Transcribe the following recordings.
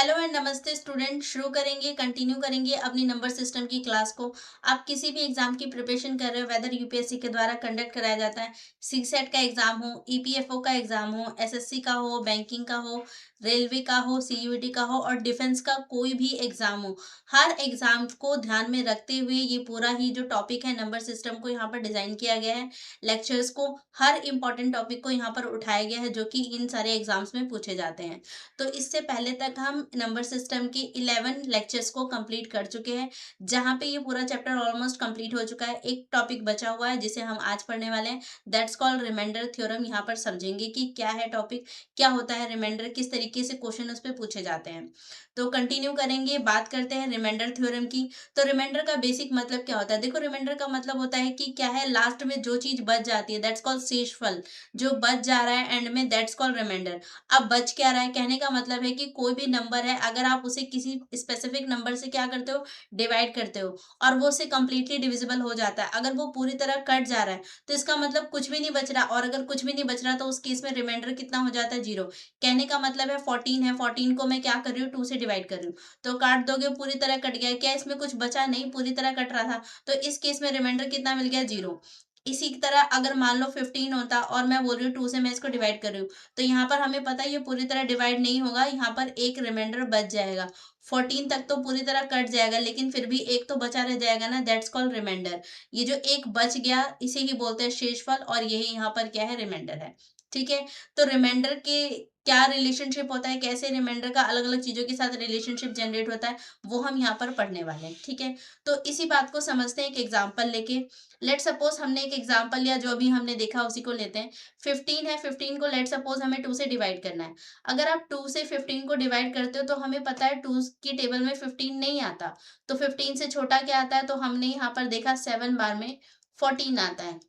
Hello and नमस्ते student. शुरू करेंगे, कंटिन्यू करेंगे अपनी नंबर सिस्टम की क्लास को। आप किसी भी एग्जाम की प्रिपरेशन कर रहे हो, वेदर यूपीएससी के द्वारा कंडक्ट कराया जाता है, सीसेट का एग्जाम हो, ईपीएफओ का एग्जाम हो, एसएससी का हो, बैंकिंग का हो, रेलवे का हो, सीयूईटी का हो और डिफेंस का कोई भी एग्जाम हो, हर एग्जाम को ध्यान में रखते हुए ये पूरा ही जो टॉपिक है नंबर सिस्टम को यहाँ पर डिजाइन किया गया है। लेक्चर्स को, हर इंपॉर्टेंट टॉपिक को यहाँ पर उठाया गया है जो कि इन सारे एग्जाम्स में पूछे जाते हैं। तो इससे पहले तक हम नंबर सिस्टम के 11 लेक्चर्स को कंप्लीट कर चुके हैं, जहाँ पे ये पूरा चैप्टर ऑलमोस्ट कंप्लीट हो चुका है। एक टॉपिक बचा हुआ है जिसे हम आज पढ़ने वाले हैं, दैट्स कॉल्ड रिमाइंडर थ्योरम। यहाँ पर समझेंगे कि क्या है टॉपिक, क्या होता है रिमाइंडर, किस तरीके से क्वेश्चन उस पर पूछे जाते हैं। तो कंटिन्यू करेंगे, बात करते हैं रिमाइंडर थ्योरम की। तो रिमाइंडर का बेसिक मतलब क्या होता है? देखो, रिमाइंडर का मतलब होता है कि क्या है, लास्ट में जो चीज बच जाती है दैट्स कॉल्ड शेषफल। जो बच जा रहा है एंड में, दैट्स कॉल्ड रिमाइंडर। अब बच क्या रहा है, कहने का मतलब है कि कोई भी नंबर है, अगर आप उसे किसी स्पेसिफिक नंबर से क्या करते हो, डिवाइड करते हो, और वो उससे कंप्लीटली डिविजिबल हो जाता है, अगर वो पूरी तरह कट जा रहा है तो इसका मतलब कुछ भी नहीं बच रहा, और अगर कुछ भी नहीं बच रहा तो उस केस में रिमाइंडर कितना हो जाता है, 0। कहने का मतलब है 14 है, 14 को मैं क्या कर रही हूँ, 2 से डिवाइड कर रही हूँ, तो काट दोगे, पूरी तरह कट गया। क्या इसमें कुछ बचा नहीं, पूरी तरह कट रहा था, तो इस केस में रिमाइंडर कितना मिल गया, 0। इसी की तरह अगर मान लो 15 होता और मैं बोल रही हूँ 2 से मैं इसको डिवाइड कर रही हूँ, तो यहाँ पर हमें पता है ये पूरी तरह डिवाइड नहीं होगा, यहाँ पर एक रिमाइंडर बच जाएगा। 14 तक तो पूरी तरह कट जाएगा, लेकिन फिर भी एक तो बचा रह जाएगा ना, दैट्स कॉल्ड रिमाइंडर। ये जो एक बच गया इसे ही बोलते हैं शेषफल, और यही यहाँ पर क्या है, रिमाइंडर है। ठीक है। तो रिमाइंडर के क्या रिलेशनशिप होता है, कैसे रिमाइंडर का अलग अलग चीजों के साथ रिलेशनशिप जनरेट होता है, वो हम यहाँ पर पढ़ने वाले हैं। ठीक है। तो इसी बात को समझते हैं एक एग्जाम्पल लेके। लेट सपोज हमने एक एग्जाम्पल लिया, जो अभी हमने देखा उसी को लेते हैं। 15 है, 15 को लेट सपोज हमें 2 से डिवाइड करना है। अगर आप 2 से 15 को डिवाइड करते हो तो हमें पता है 2 की टेबल में 15 नहीं आता, तो 15 से छोटा क्या आता है, तो हमने यहाँ पर देखा 7 बार में 14 आता है,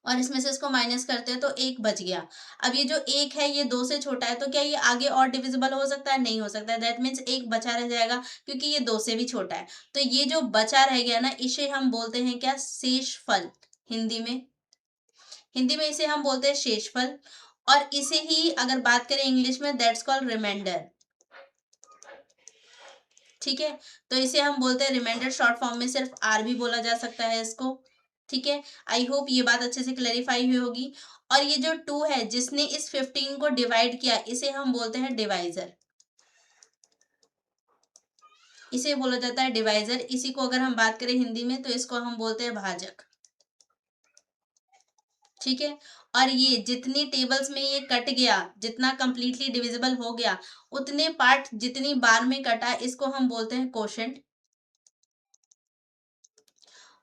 और इसमें से इसको माइनस करते हैं तो एक बच गया। अब ये जो एक है ये 2 से छोटा है, तो क्या ये आगे और डिविजिबल हो सकता है? नहीं हो सकता है। दैट मीन्स एक बचा रह जाएगा, क्योंकि ये 2 से भी छोटा है। तो ये जो बचा रह गया ना, इसे हम बोलते हैं क्या, शेषफल। हिंदी में, हिंदी में इसे हम बोलते हैं शेषफल। और इसे ही अगर बात करें इंग्लिश में, दैट्स कॉल्ड रिमाइंडर। ठीक है। तो इसे हम बोलते हैं रिमाइंडर, शॉर्ट फॉर्म में सिर्फ आर भी बोला जा सकता है इसको। ठीक है। आई होप ये बात अच्छे से क्लैरिफाई हुई होगी। और ये जो 2 है जिसने इस 15 को डिवाइड किया, इसे हम बोलते हैं डिवाइजर। इसे बोला जाता है डिवाइजर। इसी को अगर हम बात करें हिंदी में तो इसको हम बोलते हैं भाजक। ठीक है। और ये जितनी टेबल्स में ये कट गया, जितना कंप्लीटली डिविजिबल हो गया, उतने पार्ट जितनी बार में कटा, इसको हम बोलते हैं कोशेंट।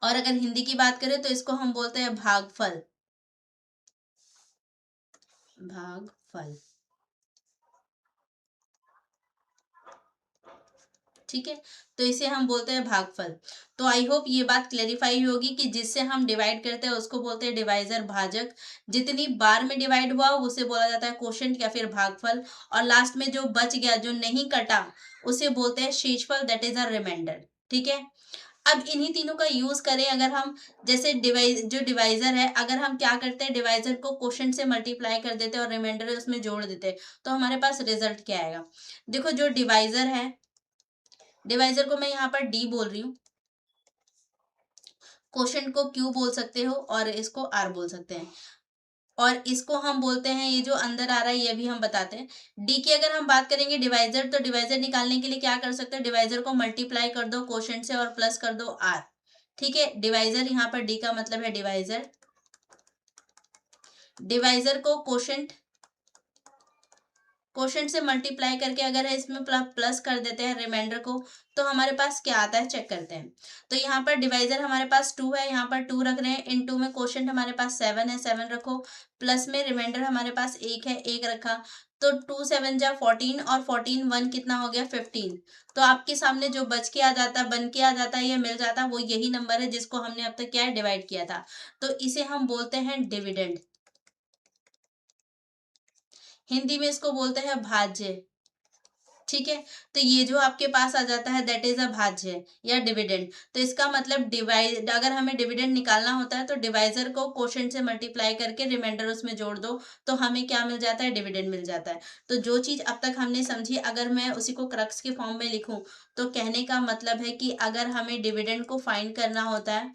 और अगर हिंदी की बात करें तो इसको हम बोलते हैं भागफल। भागफल। ठीक है। तो इसे हम बोलते हैं भागफल। तो आई होप ये बात क्लेरिफाई होगी कि जिससे हम डिवाइड करते हैं उसको बोलते हैं डिवाइजर, भाजक। जितनी बार में डिवाइड हुआ उसे बोला जाता है कोशेंट या फिर भागफल। और लास्ट में जो बच गया, जो नहीं कटा, उसे बोलते हैं शेषफल, दैट इज अ रिमाइंडर। ठीक है। अब इन्हीं तीनों का यूज करें अगर हम, जैसे डिवाइज, जो डिवाइजर है, अगर हम क्या करते हैं, डिवाइजर को क्वोशंट से मल्टीप्लाई कर देते हैं और रिमाइंडर उसमें जोड़ देते हैं, तो हमारे पास रिजल्ट क्या आएगा। देखो, जो डिवाइजर है, डिवाइजर को मैं यहाँ पर डी बोल रही हूँ, क्वोशंट को क्यू बोल सकते हो और इसको आर बोल सकते हैं। और इसको हम बोलते हैं, ये जो अंदर आ रहा है ये भी हम बताते हैं। डी की अगर हम बात करेंगे डिवाइजर, तो डिवाइजर निकालने के लिए क्या कर सकते हैं, डिवाइजर को मल्टीप्लाई कर दो क्वोशंट से और प्लस कर दो आर। ठीक है। डिवाइजर, यहाँ पर डी का मतलब है डिवाइजर। डिवाइजर को क्वोशंट, क्वोशंट से मल्टीप्लाई करके अगर इसमें प्लस कर देते हैं रिमाइंडर को, तो हमारे पास क्या आता है, चेक करते हैं। तो यहाँ पर डिवाइजर हमारे पास 2 है, यहाँ पर 2 रख रहे हैं। इन 2 में क्वोशंट हमारे पास 7 है, 7 रखो। प्लस में रिमाइंडर हमारे पास 1 है, 1 रखा। तो 2 7 जा 14, और 14 1 कितना हो गया, 15। तो आपके सामने जो बच के आ जाता, बन के आ जाता है या मिल जाता, वो यही नंबर है जिसको हमने अब तक क्या है, डिवाइड किया था। तो इसे हम बोलते हैं डिविडेंड। हिंदी में इसको बोलते हैं भाज्य। ठीक है। तो ये जो आपके पास आ जाता है दैट इज अ भाज्य या डिविडेंड। तो इसका मतलब डिवाइड, अगर हमें डिविडेंड निकालना होता है तो डिवाइजर को क्वोशंट से मल्टीप्लाई करके रिमाइंडर उसमें जोड़ दो, तो हमें क्या मिल जाता है, डिविडेंड मिल जाता है। तो जो चीज अब तक हमने समझी, अगर मैं उसी को क्रक्स के फॉर्म में लिखूं, तो कहने का मतलब है कि अगर हमें डिविडेंड को फाइंड करना होता है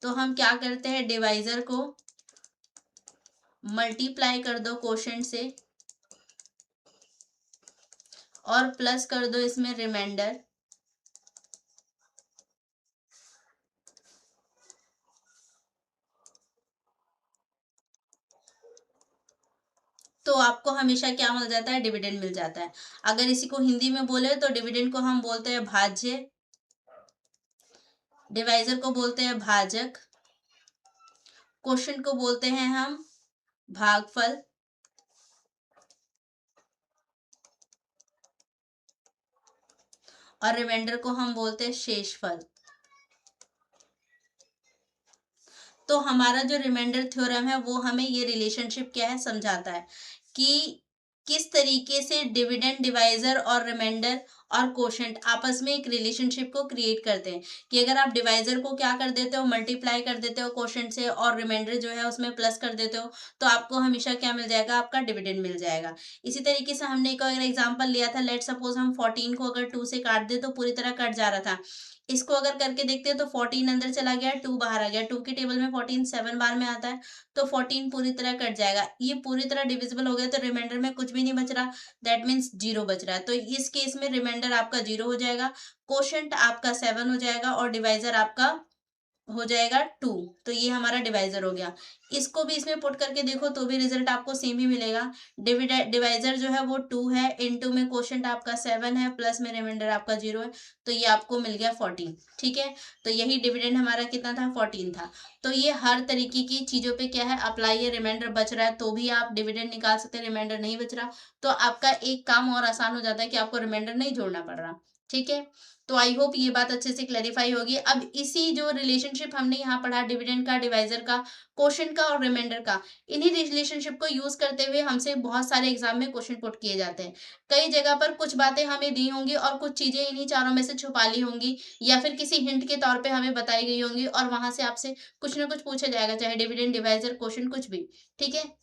तो हम क्या करते हैं, डिवाइजर को मल्टीप्लाई कर दो क्वोशंट से और प्लस कर दो इसमें रिमाइंडर। तो आपको हमेशा क्या मिल जाता है, डिविडेंड मिल जाता है। अगर इसी को हिंदी में बोले तो डिविडेंड को हम बोलते हैं भाज्य, डिवाइजर को बोलते हैं भाजक, क्वोशंट को बोलते हैं हम भागफल, और रिमाइंडर को हम बोलते हैं शेषफल। तो हमारा जो रिमाइंडर थ्योरम है वो हमें ये रिलेशनशिप क्या है समझाता है कि किस तरीके से डिविडेंड, डिवाइजर और रिमाइंडर और क्वोशंट आपस में एक रिलेशनशिप को क्रिएट करते हैं। कि अगर आप डिवाइजर को क्या कर देते हो, मल्टीप्लाई कर देते हो क्वोशंट से, और रिमाइंडर जो है उसमें प्लस कर देते हो, तो आपको हमेशा क्या मिल जाएगा, आपका डिविडेंड मिल जाएगा। इसी तरीके से हमने एक और एग्जाम्पल लिया था, लेट सपोज हम 14 को अगर 2 से काट दे तो पूरी तरह कट जा रहा था। इसको अगर करके देखते हैं तो 14 अंदर चला गया, 2 बाहर आ गया, 2 की टेबल में 14 7 बार में आता है, तो 14 पूरी तरह कट जाएगा। ये पूरी तरह डिविजिबल हो गया तो रिमाइंडर में कुछ भी नहीं बच रहा, दैट मीन्स 0 बच रहा है। तो इस केस में रिमाइंडर आपका 0 हो जाएगा, क्वोशंट आपका 7 हो जाएगा और डिवाइजर आपका हो जाएगा 2। तो ये हमारा डिवाइजर हो गया। इसको भी इसमें पुट करके देखो तो भी रिजल्ट आपको सेम ही मिलेगा। डिवाइजर जो है वो 2 है, इनटू में क्वोशंट आपका 7 है, प्लस में रिमाइंडर आपका 0 है, तो ये आपको मिल गया 14। ठीक है, तो यही डिविडेंड हमारा कितना था, 14 था। तो ये हर तरीके की चीजों पे क्या है अप्लाई है। रिमाइंडर बच रहा है तो भी आप डिविडेंड निकाल सकते हैं, रिमाइंडर नहीं बच रहा तो आपका एक काम और आसान हो जाता है कि आपको रिमाइंडर नहीं जोड़ना पड़ रहा। ठीक है, तो आई होप ये बात अच्छे से क्लैरिफाई होगी। अब इसी जो रिलेशनशिप हमने यहाँ पढ़ा, डिविडेंड का, डिवाइजर का, क्वोशंट का और रिमाइंडर का, इन्हीं रिलेशनशिप को यूज करते हुए हमसे बहुत सारे एग्जाम में क्वेश्चन पुट किए जाते हैं। कई जगह पर कुछ बातें हमें दी होंगी और कुछ चीजें इन्हीं चारों में से छुपा ली होंगी, या फिर किसी हिंट के तौर पे हमें बताई गई होंगी, और वहां से आपसे कुछ ना कुछ पूछा जाएगा, चाहे डिविडेंड, डिवाइजर, क्वोशंट, कुछ भी। ठीक है,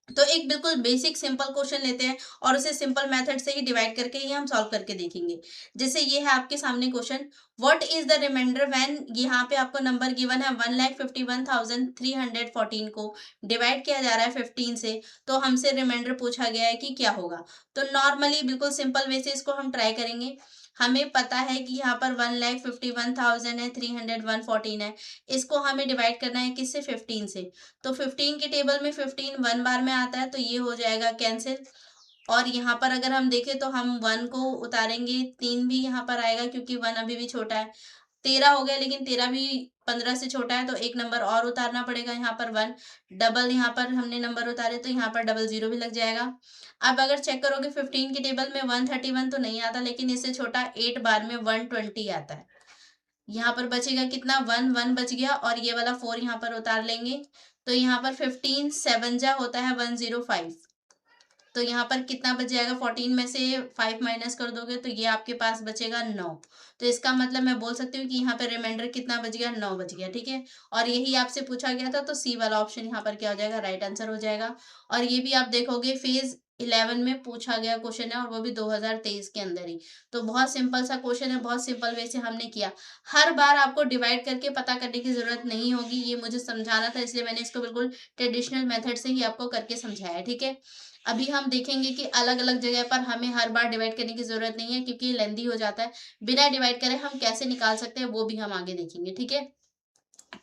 तो एक बिल्कुल बेसिक सिंपल क्वेश्चन लेते हैं और उसे सिंपल मेथड से ही डिवाइड करके ही हम सॉल्व करके देखेंगे। जैसे ये है आपके सामने question, what is the remainder when, यहाँ पे आपको नंबर गिवन है 1,51,314 को डिवाइड किया जा रहा है 15 से, तो हमसे रिमाइंडर पूछा गया है कि क्या होगा। तो नॉर्मली बिल्कुल सिंपल वे से इसको हम ट्राई करेंगे। हमें पता है कि यहाँ पर 1,51,000 है, 300 114 है, इसको हमें डिवाइड करना है किससे, 15 से। तो 15 के टेबल में 15 1 बार में आता है तो ये हो जाएगा कैंसिल। और यहाँ पर अगर हम देखें तो हम 1 को उतारेंगे, 3 भी यहाँ पर आएगा क्योंकि 1 अभी भी छोटा है। 13 हो गया, लेकिन 13 भी 15 से छोटा है तो एक नंबर और उतारना पड़ेगा, यहाँ पर 1। डबल यहाँ पर हमने नंबर उतारे तो यहाँ पर डबल 0 भी लग जाएगा। अब अगर चेक करोगे 15 के टेबल में 131 तो नहीं आता, लेकिन इससे छोटा 8 बार में 120 आता है। यहाँ पर बचेगा कितना, 1 1 बच गया, और ये वाला 4 यहाँ पर उतार लेंगे, तो यहाँ पर 15 7 जा होता है 105। तो यहाँ पर कितना बच जाएगा, 14 में से 5 माइनस कर दोगे तो ये आपके पास बचेगा 9। तो इसका मतलब मैं बोल सकती हूँ कि यहाँ पर रिमाइंडर कितना बच गया, 9 बच गया। ठीक है, और यही आपसे पूछा गया था तो सी वाला ऑप्शन यहाँ पर क्या हो जाएगा, राइट आंसर हो जाएगा। और ये भी आप देखोगे फेज 11 में पूछा गया क्वेश्चन है, और वो भी 2023 के अंदर ही। तो बहुत सिंपल सा क्वेश्चन है, बहुत सिंपल वे से हमने किया। हर बार आपको डिवाइड करके पता करने की जरूरत नहीं होगी, ये मुझे समझाना था इसलिए मैंने इसको बिल्कुल ट्रेडिशनल मेथड से ही आपको करके समझाया। ठीक है, अभी हम देखेंगे कि अलग अलग जगह पर हमें हर बार डिवाइड करने की जरूरत नहीं है क्योंकि लेंदी हो जाता है। बिना डिवाइड करे हम कैसे निकाल सकते हैं वो भी हम आगे देखेंगे। ठीक है,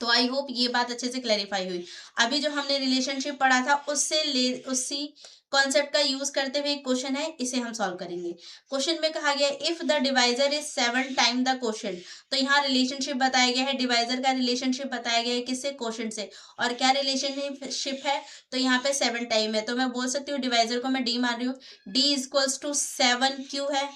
तो आई होप ये बात अच्छे से क्लैरिफाई हुई। अभी जो हमने रिलेशनशिप पढ़ा था उसी कॉन्सेप्ट का यूज करते हुए एक क्वेश्चन है, इसे हम सॉल्व करेंगे। क्वेश्चन में कहा गया if the divisor is 7 time the quotient. तो यहाँ रिलेशनशिप बताया गया है, डिवाइजर का रिलेशनशिप बताया गया है किससे, क्वोशंट से। और क्या रिलेशनशिप है, तो यहाँ पे 7 टाइम है, तो मैं बोल सकती हूँ डिवाइजर को मैं डी मान रही हूँ, डी इज इक्वल्स टू 7 क्यों है,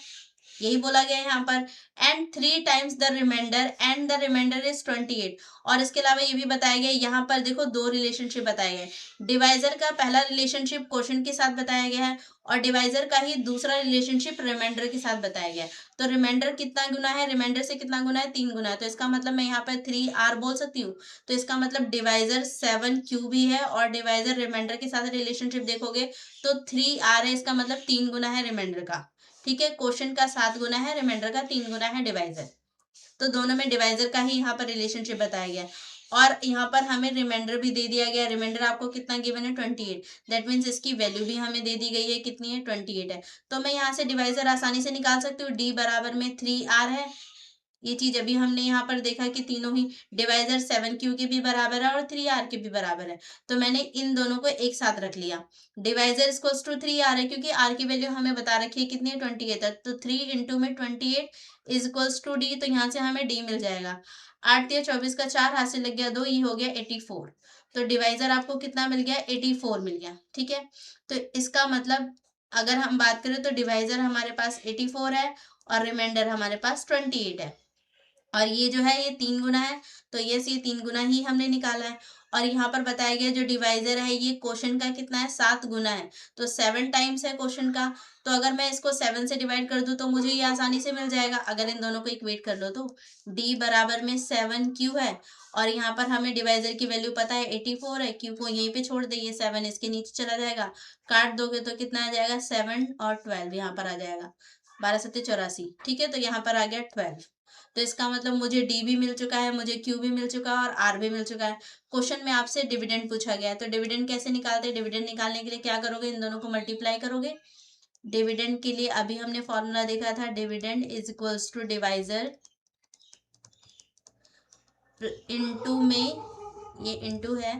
यही बोला गया है यहाँ पर। And 3 times the remainder and the remainder is 28। और इसके अलावा ये भी बताया गया यहाँ पर, देखो 2 रिलेशनशिप बताए गए। डिवाइजर का पहला रिलेशनशिप क्वोशंट के साथ बताया गया है और डिवाइजर का ही दूसरा रिलेशनशिप रिमाइंडर के साथ बताया गया है। तो रिमाइंडर कितना गुना है, रिमाइंडर से कितना गुना है, 3 गुना है। तो इसका मतलब मैं यहाँ पर 3R बोल सकती हूँ। तो इसका मतलब डिवाइजर 7Q भी है और डिवाइजर रिमाइंडर के साथ रिलेशनशिप देखोगे तो 3R है। इसका मतलब 3 गुना है रिमाइंडर का। ठीक है, क्वोशंट का 7 गुना है, रिमाइंडर का 3 गुना है डिवाइजर। तो दोनों में डिवाइजर का ही यहाँ पर रिलेशनशिप बताया गया है। और यहाँ पर हमें रिमाइंडर भी दे दिया गया है। रिमाइंडर आपको कितना गिवन है, 28। दैट मीन्स इसकी वैल्यू भी हमें दे दी गई है, कितनी है, 28 है। तो मैं यहाँ से डिवाइजर आसानी से निकाल सकती हूँ। डी बराबर में 3R है। ये चीज अभी हमने यहाँ पर देखा कि तीनों ही डिवाइजर 7Q के भी बराबर है और 3R के भी बराबर है। तो मैंने इन दोनों को एक साथ रख लिया। डिवाइजर इक्वल्स टू 3R है क्योंकि R की वैल्यू हमें बता रखी है कितनी है, 28 है। तो 3 इंटू में 28 इज इक्वल्स टू D। तो यहाँ से हमें D मिल जाएगा। 8 या 24 का 4 हाथ से लग गया 2, ये हो गया 84। तो डिवाइजर आपको कितना मिल गया, 84 मिल गया। ठीक है, तो इसका मतलब अगर हम बात करें तो डिवाइजर हमारे पास 84 है और रिमाइंडर हमारे पास 28 है। और ये जो है ये 3 गुना है। तो यस, ये 3 गुना ही हमने निकाला है। और यहाँ पर बताया गया जो डिवाइजर है ये क्वोशंट का कितना है, 7 गुना है। तो 7 टाइम्स है क्वोशंट का। तो अगर मैं इसको 7 से डिवाइड कर दूं तो मुझे ये आसानी से मिल जाएगा अगर इन दोनों को इक्वेट कर लो तो। D बराबर में 7Q है और यहाँ पर हमें डिवाइजर की वैल्यू पता है 84 है। Q को यहीं पे छोड़ देंगे, 7 इसके नीचे चला जाएगा। काट दोगे तो कितना आ जाएगा, 7 और 12 यहाँ पर आ जाएगा, 12 सत्ते 84। ठीक है, तो यहाँ पर आ गया 12। तो इसका मतलब मुझे डी भी मिल चुका है, मुझे क्यू भी मिल चुका है और आर भी मिल चुका है। क्वेश्चन में आपसे डिविडेंड पूछा गया है, तो डिविडेंड कैसे निकालते हैं, डिविडेंड निकालने के लिए क्या करोगे, इन दोनों को मल्टीप्लाई करोगे। डिविडेंड के लिए अभी हमने फॉर्मूला देखा था, dividend is equals to divisor into में, ये इनटू है,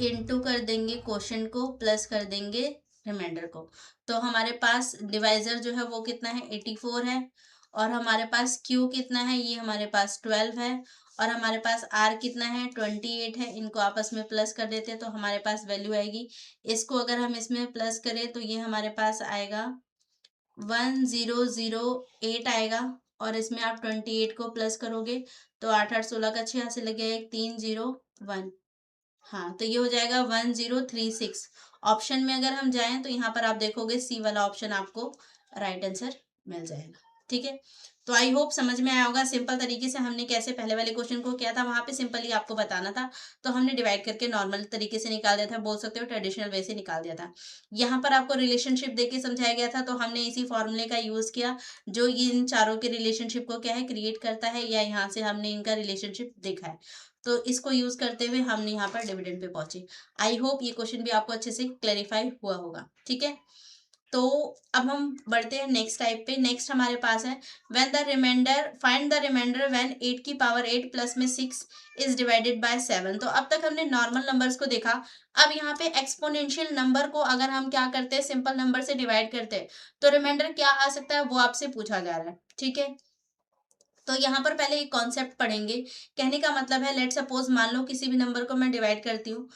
इनटू कर देंगे क्वोशंट को प्लस कर देंगे रिमाइंडर को। तो हमारे पास डिवाइजर जो है वो कितना है, 84 है। और हमारे पास क्यू कितना है, ये हमारे पास 12 है। और हमारे पास आर कितना है, 28 है। इनको आपस में प्लस कर देते हैं तो हमारे पास वैल्यू आएगी। इसको अगर हम इसमें प्लस करें तो ये हमारे पास आएगा 1008 आएगा। और इसमें आप 28 को प्लस करोगे तो 8 8 16 का 6 से लग गया 1301। हाँ, तो ये हो जाएगा 1036। ऑप्शन में अगर हम जाएं तो यहाँ पर आप देखोगे सी वाला ऑप्शन आपको राइट आंसर मिल जाएगा। ठीक है, तो आई होप समझ में आया होगा सिंपल तरीके से हमने कैसे पहले वाले क्वेश्चन को किया था, वहां पे सिंपली आपको बताना था। तो हमने डिवाइड करके नॉर्मल तरीके से निकाल दिया था, बोल सकते हो ट्रेडिशनल वे से निकाल दिया था। यहाँ पर आपको रिलेशनशिप देके समझाया गया था, तो हमने इसी फॉर्मूले का यूज किया जो इन चारों के रिलेशनशिप को क्या है, क्रिएट करता है, या यहाँ से हमने इनका रिलेशनशिप देखा है। तो इसको यूज करते हुए हमने यहाँ पर डिविडेंड पे पहुंचे। आई होप ये क्वेश्चन भी आपको अच्छे से क्लेरिफाई हुआ होगा। ठीक है, तो अब हम बढ़ते हैं नेक्स्ट टाइप पे। नेक्स्ट हमारे पास है when the remainder, find the remainder when 8 की पावर 8 प्लस में 6 इज डिवाइडेड बाय 7। तो अब तक हमने नॉर्मल नंबर्स को देखा। अब यहाँ पे एक्सपोनेंशियल नंबर को अगर हम क्या करते हैं, सिंपल नंबर से डिवाइड करते हैं तो रिमाइंडर क्या आ सकता है वो आपसे पूछा जा रहा है। ठीक है, तो यहाँ पर पहले एक कॉन्सेप्ट पढ़ेंगे। कहने का मतलब है, लेट सपोज मान लो किसी भी नंबर को मैं डिवाइड करती हूँ।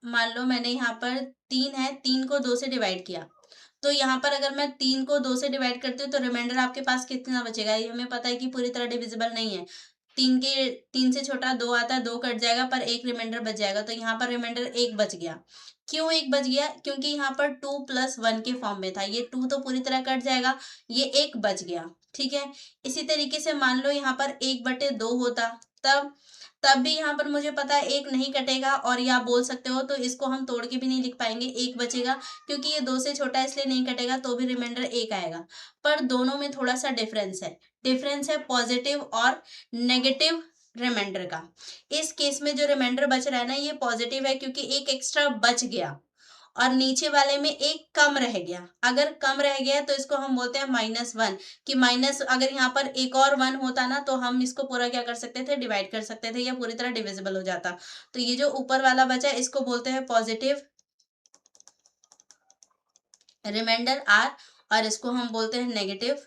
मान लो मैंने यहाँ पर 3 है, 3 को 2 से डिवाइड किया। तो यहाँ पर अगर मैं 3 को 2 से डिवाइड करती हूँ तो रिमाइंडर आपके पास कितना बचेगा, ये हमें पता है कि पूरी तरह डिविजिबल नहीं है। 3 से छोटा 2 आता है, 2 कट जाएगा पर एक रिमाइंडर बच जाएगा। तो यहाँ पर रिमाइंडर 1 बच गया। क्यों 1 बच गया, क्योंकि यहाँ पर 2 + 1 के फॉर्म में था। ये 2 तो पूरी तरह कट जाएगा, ये 1 बच गया। ठीक है, इसी तरीके से मान लो यहाँ पर 1/2 होता, तब तब भी यहाँ पर मुझे पता है 1 नहीं कटेगा। और या बोल सकते हो तो इसको हम तोड़ के भी नहीं लिख पाएंगे, 1 बचेगा क्योंकि ये 2 से छोटा है इसलिए नहीं कटेगा, तो भी रिमाइंडर 1 आएगा। पर दोनों में थोड़ा सा डिफरेंस है, डिफरेंस है पॉजिटिव और नेगेटिव रिमाइंडर का। इस केस में जो रिमाइंडर बच रहा है ना ये पॉजिटिव है क्योंकि एक एक्स्ट्रा बच गया और नीचे वाले में एक कम रह गया। अगर कम रह गया तो इसको हम बोलते हैं -1। कि माइनस, अगर यहाँ पर एक और 1 होता ना तो हम इसको पूरा क्या कर सकते थे, डिवाइड कर सकते थे या पूरी तरह डिविजिबल हो जाता। तो ये जो ऊपर वाला बचा है इसको बोलते हैं पॉजिटिव रिमाइंडर आर और इसको हम बोलते हैं negative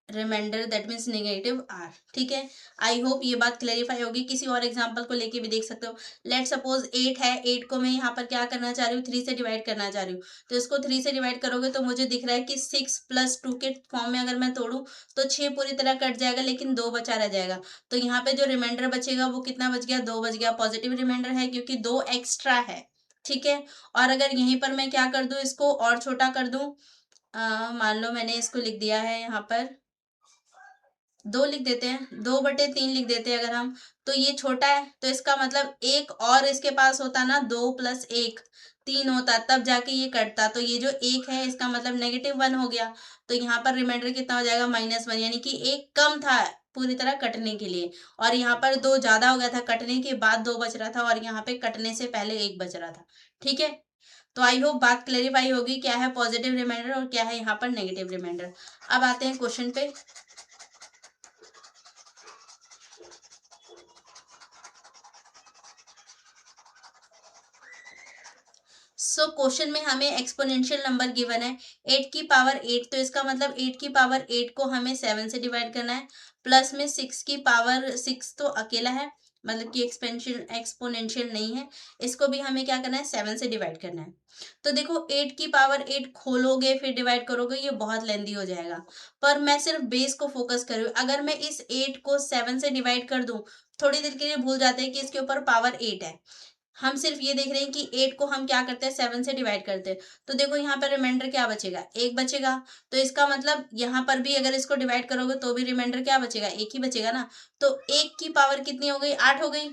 remainder that means negative R. ठीक है, आई होप ये बात क्लेरिफाई होगी। किसी और एग्जांपल को लेके भी देख सकते हो। लेट सपोज 8 है, 8 को मैं यहाँ पर क्या करना चाह रही हूँ, 3 से डिवाइड करना चाह रही हूँ। तो इसको 3 से डिवाइड करोगे तो मुझे दिख रहा है कि 6 + 2 के फॉर्म में अगर मैं तोड़ूं तो 6 पूरी तरह कट जाएगा, लेकिन 2 बचा रह जाएगा। तो यहाँ पे जो रिमाइंडर बचेगा वो कितना बच गया, 2 बच गया। पॉजिटिव रिमाइंडर है क्योंकि 2 एक्स्ट्रा है। ठीक है, और अगर यहीं पर मैं क्या कर दूं, इसको और छोटा कर दूं, मान लो मैंने इसको लिख दिया है यहाँ पर 2 लिख देते हैं, 2/3 लिख देते हैं अगर हम, तो ये छोटा है, तो इसका मतलब एक और इसके पास होता ना, 2 + 1 3 होता, तब जाके ये कटता। तो ये जो 1 है इसका मतलब -1 हो गया। तो यहाँ पर रिमाइंडर कितना हो जाएगा, -1, यानी कि 1 कम था पूरी तरह कटने के लिए, और यहाँ पर 2 ज्यादा हो गया था, कटने के बाद 2 बच रहा था, और यहाँ पे कटने से पहले 1 बच रहा था। ठीक है, तो आई होप बात क्लेरिफाई होगी, क्या है पॉजिटिव रिमाइंडर और क्या है यहाँ पर नेगेटिव रिमाइंडर। अब आते हैं क्वेश्चन पे। सो क्वेश्चन में हमें एक्सपोनेंशियल नंबर गिवन है 8 की पावर 8, तो इसका मतलब 8 की पावर 8 को हमें 7 से डिवाइड करना है, प्लस में 6 की पावर 6 तो अकेला है, मतलब कि एक्सपोनेंशियल नहीं है, इसको भी हमें क्या करना है, 7 से डिवाइड करना है। तो देखो 8 की पावर 8 खोलोगे फिर डिवाइड करोगे, ये बहुत लेंदी हो जाएगा, पर मैं सिर्फ बेस को फोकस कर रही हूँ। अगर मैं इस 8 को 7 से डिवाइड कर दूं, थोड़ी देर के लिए भूल जाते हैं कि इसके ऊपर पावर 8 है, हम सिर्फ ये देख रहे हैं कि 8 को हम क्या करते हैं, 7 से डिवाइड करते हैं। तो देखो यहाँ पर रिमाइंडर क्या बचेगा, 1 बचेगा। तो इसका मतलब यहाँ पर भी अगर इसको डिवाइड करोगे तो भी रिमाइंडर क्या बचेगा, 1 ही बचेगा ना। तो 1 की पावर कितनी हो गई, 8 हो गई,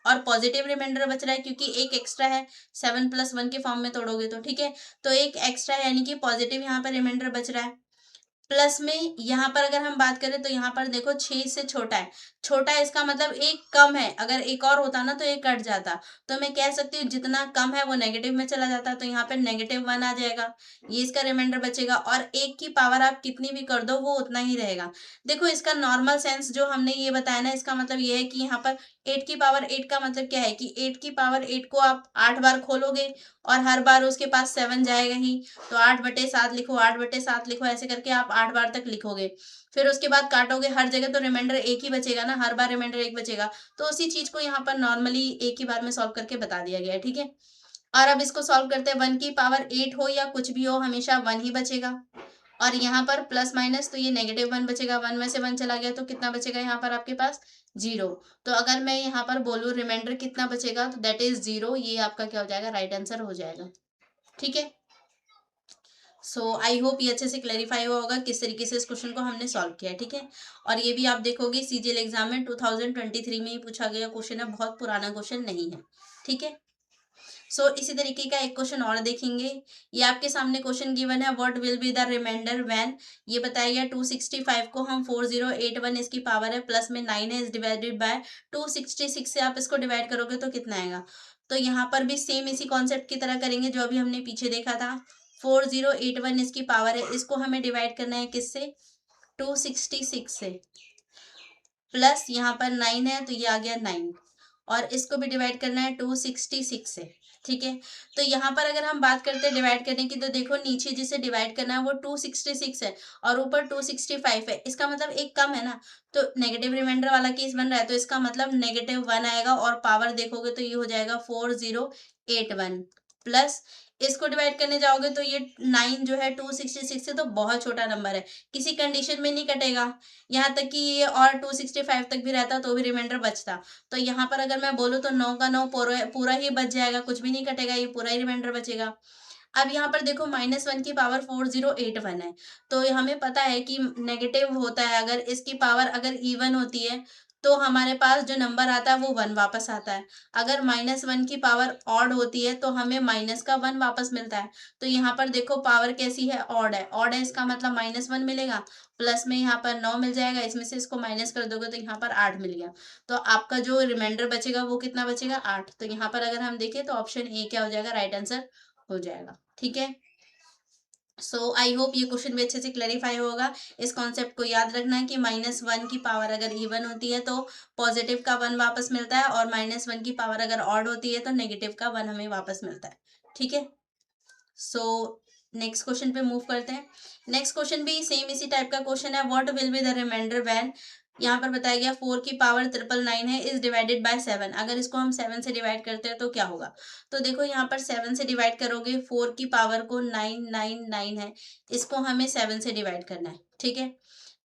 और पॉजिटिव रिमाइंडर बच रहा है क्योंकि एक एक्स्ट्रा है, 7 + 1 के फॉर्म में तोड़ोगे तो। ठीक है, तो एक एक्स्ट्रा है यानी कि पॉजिटिव यहाँ पर रिमाइंडर बच रहा है। प्लस में यहाँ पर अगर हम बात करें तो यहाँ पर देखो 6 से छोटा है, छोटा है इसका मतलब एक कम है, अगर एक और होता ना तो एक कट जाता। तो मैं कह सकती हूँ जितना कम है वो नेगेटिव में चला जाता, तो यहाँ पे -1 आ जाएगा, ये इसका रिमाइंडर बचेगा। और 1 की पावर आप कितनी भी कर दो वो उतना ही रहेगा। देखो इसका नॉर्मल सेंस जो हमने ये बताया ना, इसका मतलब ये है कि यहाँ पर 8 की पावर 8 का मतलब क्या है कि 8 की पावर 8 को आप 8 बार खोलोगे और हर बार उसके पास 7 जाएगा ही, तो 8/7 लिखो, 8/7 लिखो, ऐसे करके आप 8 बार तक लिखोगे। फिर उसके बाद काटोगे हर जगह तो रिमाइंडर 1 ही बचेगा ना, हर बार रिमाइंडर 1 बचेगा। तो उसी चीज को यहाँ पर नॉर्मली एक ही बार में सॉल्व करके बता दिया गया है। ठीक है, और अब इसको सॉल्व करते हैं, 1 की पावर 8 हो या कुछ भी हो हमेशा 1 ही बचेगा, और यहाँ पर प्लस माइनस तो ये -1 बचेगा, 1 में से 1 चला गया तो कितना बचेगा यहाँ पर आपके पास, 0। तो अगर मैं यहाँ पर बोलूँ रिमाइंडर कितना बचेगा तो दैट इज 0, ये आपका क्या हो जाएगा, राइट आंसर हो जाएगा। ठीक है, सो आई होप ये अच्छे से क्लैरिफाई हुआ होगा किस तरीके से इस क्वेश्चन को हमने सॉल्व किया है। ठीक है, और ये भी आप देखोगे सीजीएल एग्जाम में 2023 में ही पूछा गया क्वेश्चन है, बहुत पुराना क्वेश्चन नहीं है। ठीक है, सो इसी तरीके का एक क्वेश्चन और देखेंगे। ये आपके सामने क्वेश्चन गिवन है, what will be the remainder when, ये बताया गया 265 को हम 4081 इसकी पावर है, प्लस में 9 है, इज डिवाइडेड बाय 266 से आप इसको डिवाइड करोगे तो कितना आएगा। तो यहाँ पर भी सेम इसी कॉन्सेप्ट की तरह करेंगे जो अभी हमने पीछे देखा था। 4081 इसकी पावर है, इसको हमें डिवाइड करना है किससे, 266 से, प्लस यहाँ पर 9 है तो ये आ गया 9, और इसको भी डिवाइड करना है 266 से। ठीक है, तो यहाँ पर अगर हम बात करते हैं डिवाइड करने की, तो देखो नीचे जिसे डिवाइड करना है वो 266 है और ऊपर 265 है, इसका मतलब एक कम है ना, तो नेगेटिव रिमाइंडर वाला केस बन रहा है, तो इसका मतलब -1 आएगा, और पावर देखोगे तो ये हो जाएगा 4081, प्लस इसको डिवाइड करने जाओगे तो ये 9 जो है 266 से तो बहुत छोटा नंबर है, किसी कंडीशन में नहीं कटेगा। यहाँ तक कि ये और 265 तक भी रहता तो भी रिमाइंडर बचता। तो यहाँ पर अगर मैं बोलूँ तो 9 का 9 पूरा पूरा ही बच जाएगा, कुछ भी नहीं कटेगा, ये पूरा ही रिमाइंडर बचेगा। अब यहाँ पर देखो -1 की पावर 4081 है, तो हमें पता है कि नेगेटिव होता है, अगर इसकी पावर अगर इवन होती है तो हमारे पास जो नंबर आता है वो 1 वापस आता है। अगर -1 की पावर ऑड होती है तो हमें माइनस का 1 वापस मिलता है। तो यहाँ पर देखो पावर कैसी है, ऑड है, ऑड है इसका मतलब -1 मिलेगा, प्लस में यहाँ पर 9 मिल जाएगा, इसमें से इसको माइनस कर दोगे तो यहाँ पर 8 मिल गया। तो आपका जो रिमाइंडर बचेगा वो कितना बचेगा, 8। तो यहाँ पर अगर हम देखें तो ऑप्शन ए क्या हो जाएगा, राइट आंसर हो जाएगा। ठीक है, सो आई होप ये क्वेश्चन भी अच्छे से क्लैरिफाई होगा। इस कॉन्सेप्ट को याद रखना है कि -1 की पावर अगर इवन होती है तो पॉजिटिव का 1 वापस मिलता है, और -1 की पावर अगर ऑड होती है तो नेगेटिव का 1 हमें वापस मिलता है। ठीक है, सो नेक्स्ट क्वेश्चन पे मूव करते हैं। नेक्स्ट क्वेश्चन भी सेम इसी टाइप का क्वेश्चन है। What will be the remainder when, यहाँ पर बताया गया 4 की पावर 999 है, इज डिवाइडेड बाय 7। अगर इसको हम 7 से डिवाइड करते हैं तो क्या होगा। तो देखो यहाँ पर 7 से डिवाइड करोगे, 4 की पावर को 999 है, इसको हमें 7 से डिवाइड करना है, ठीक है।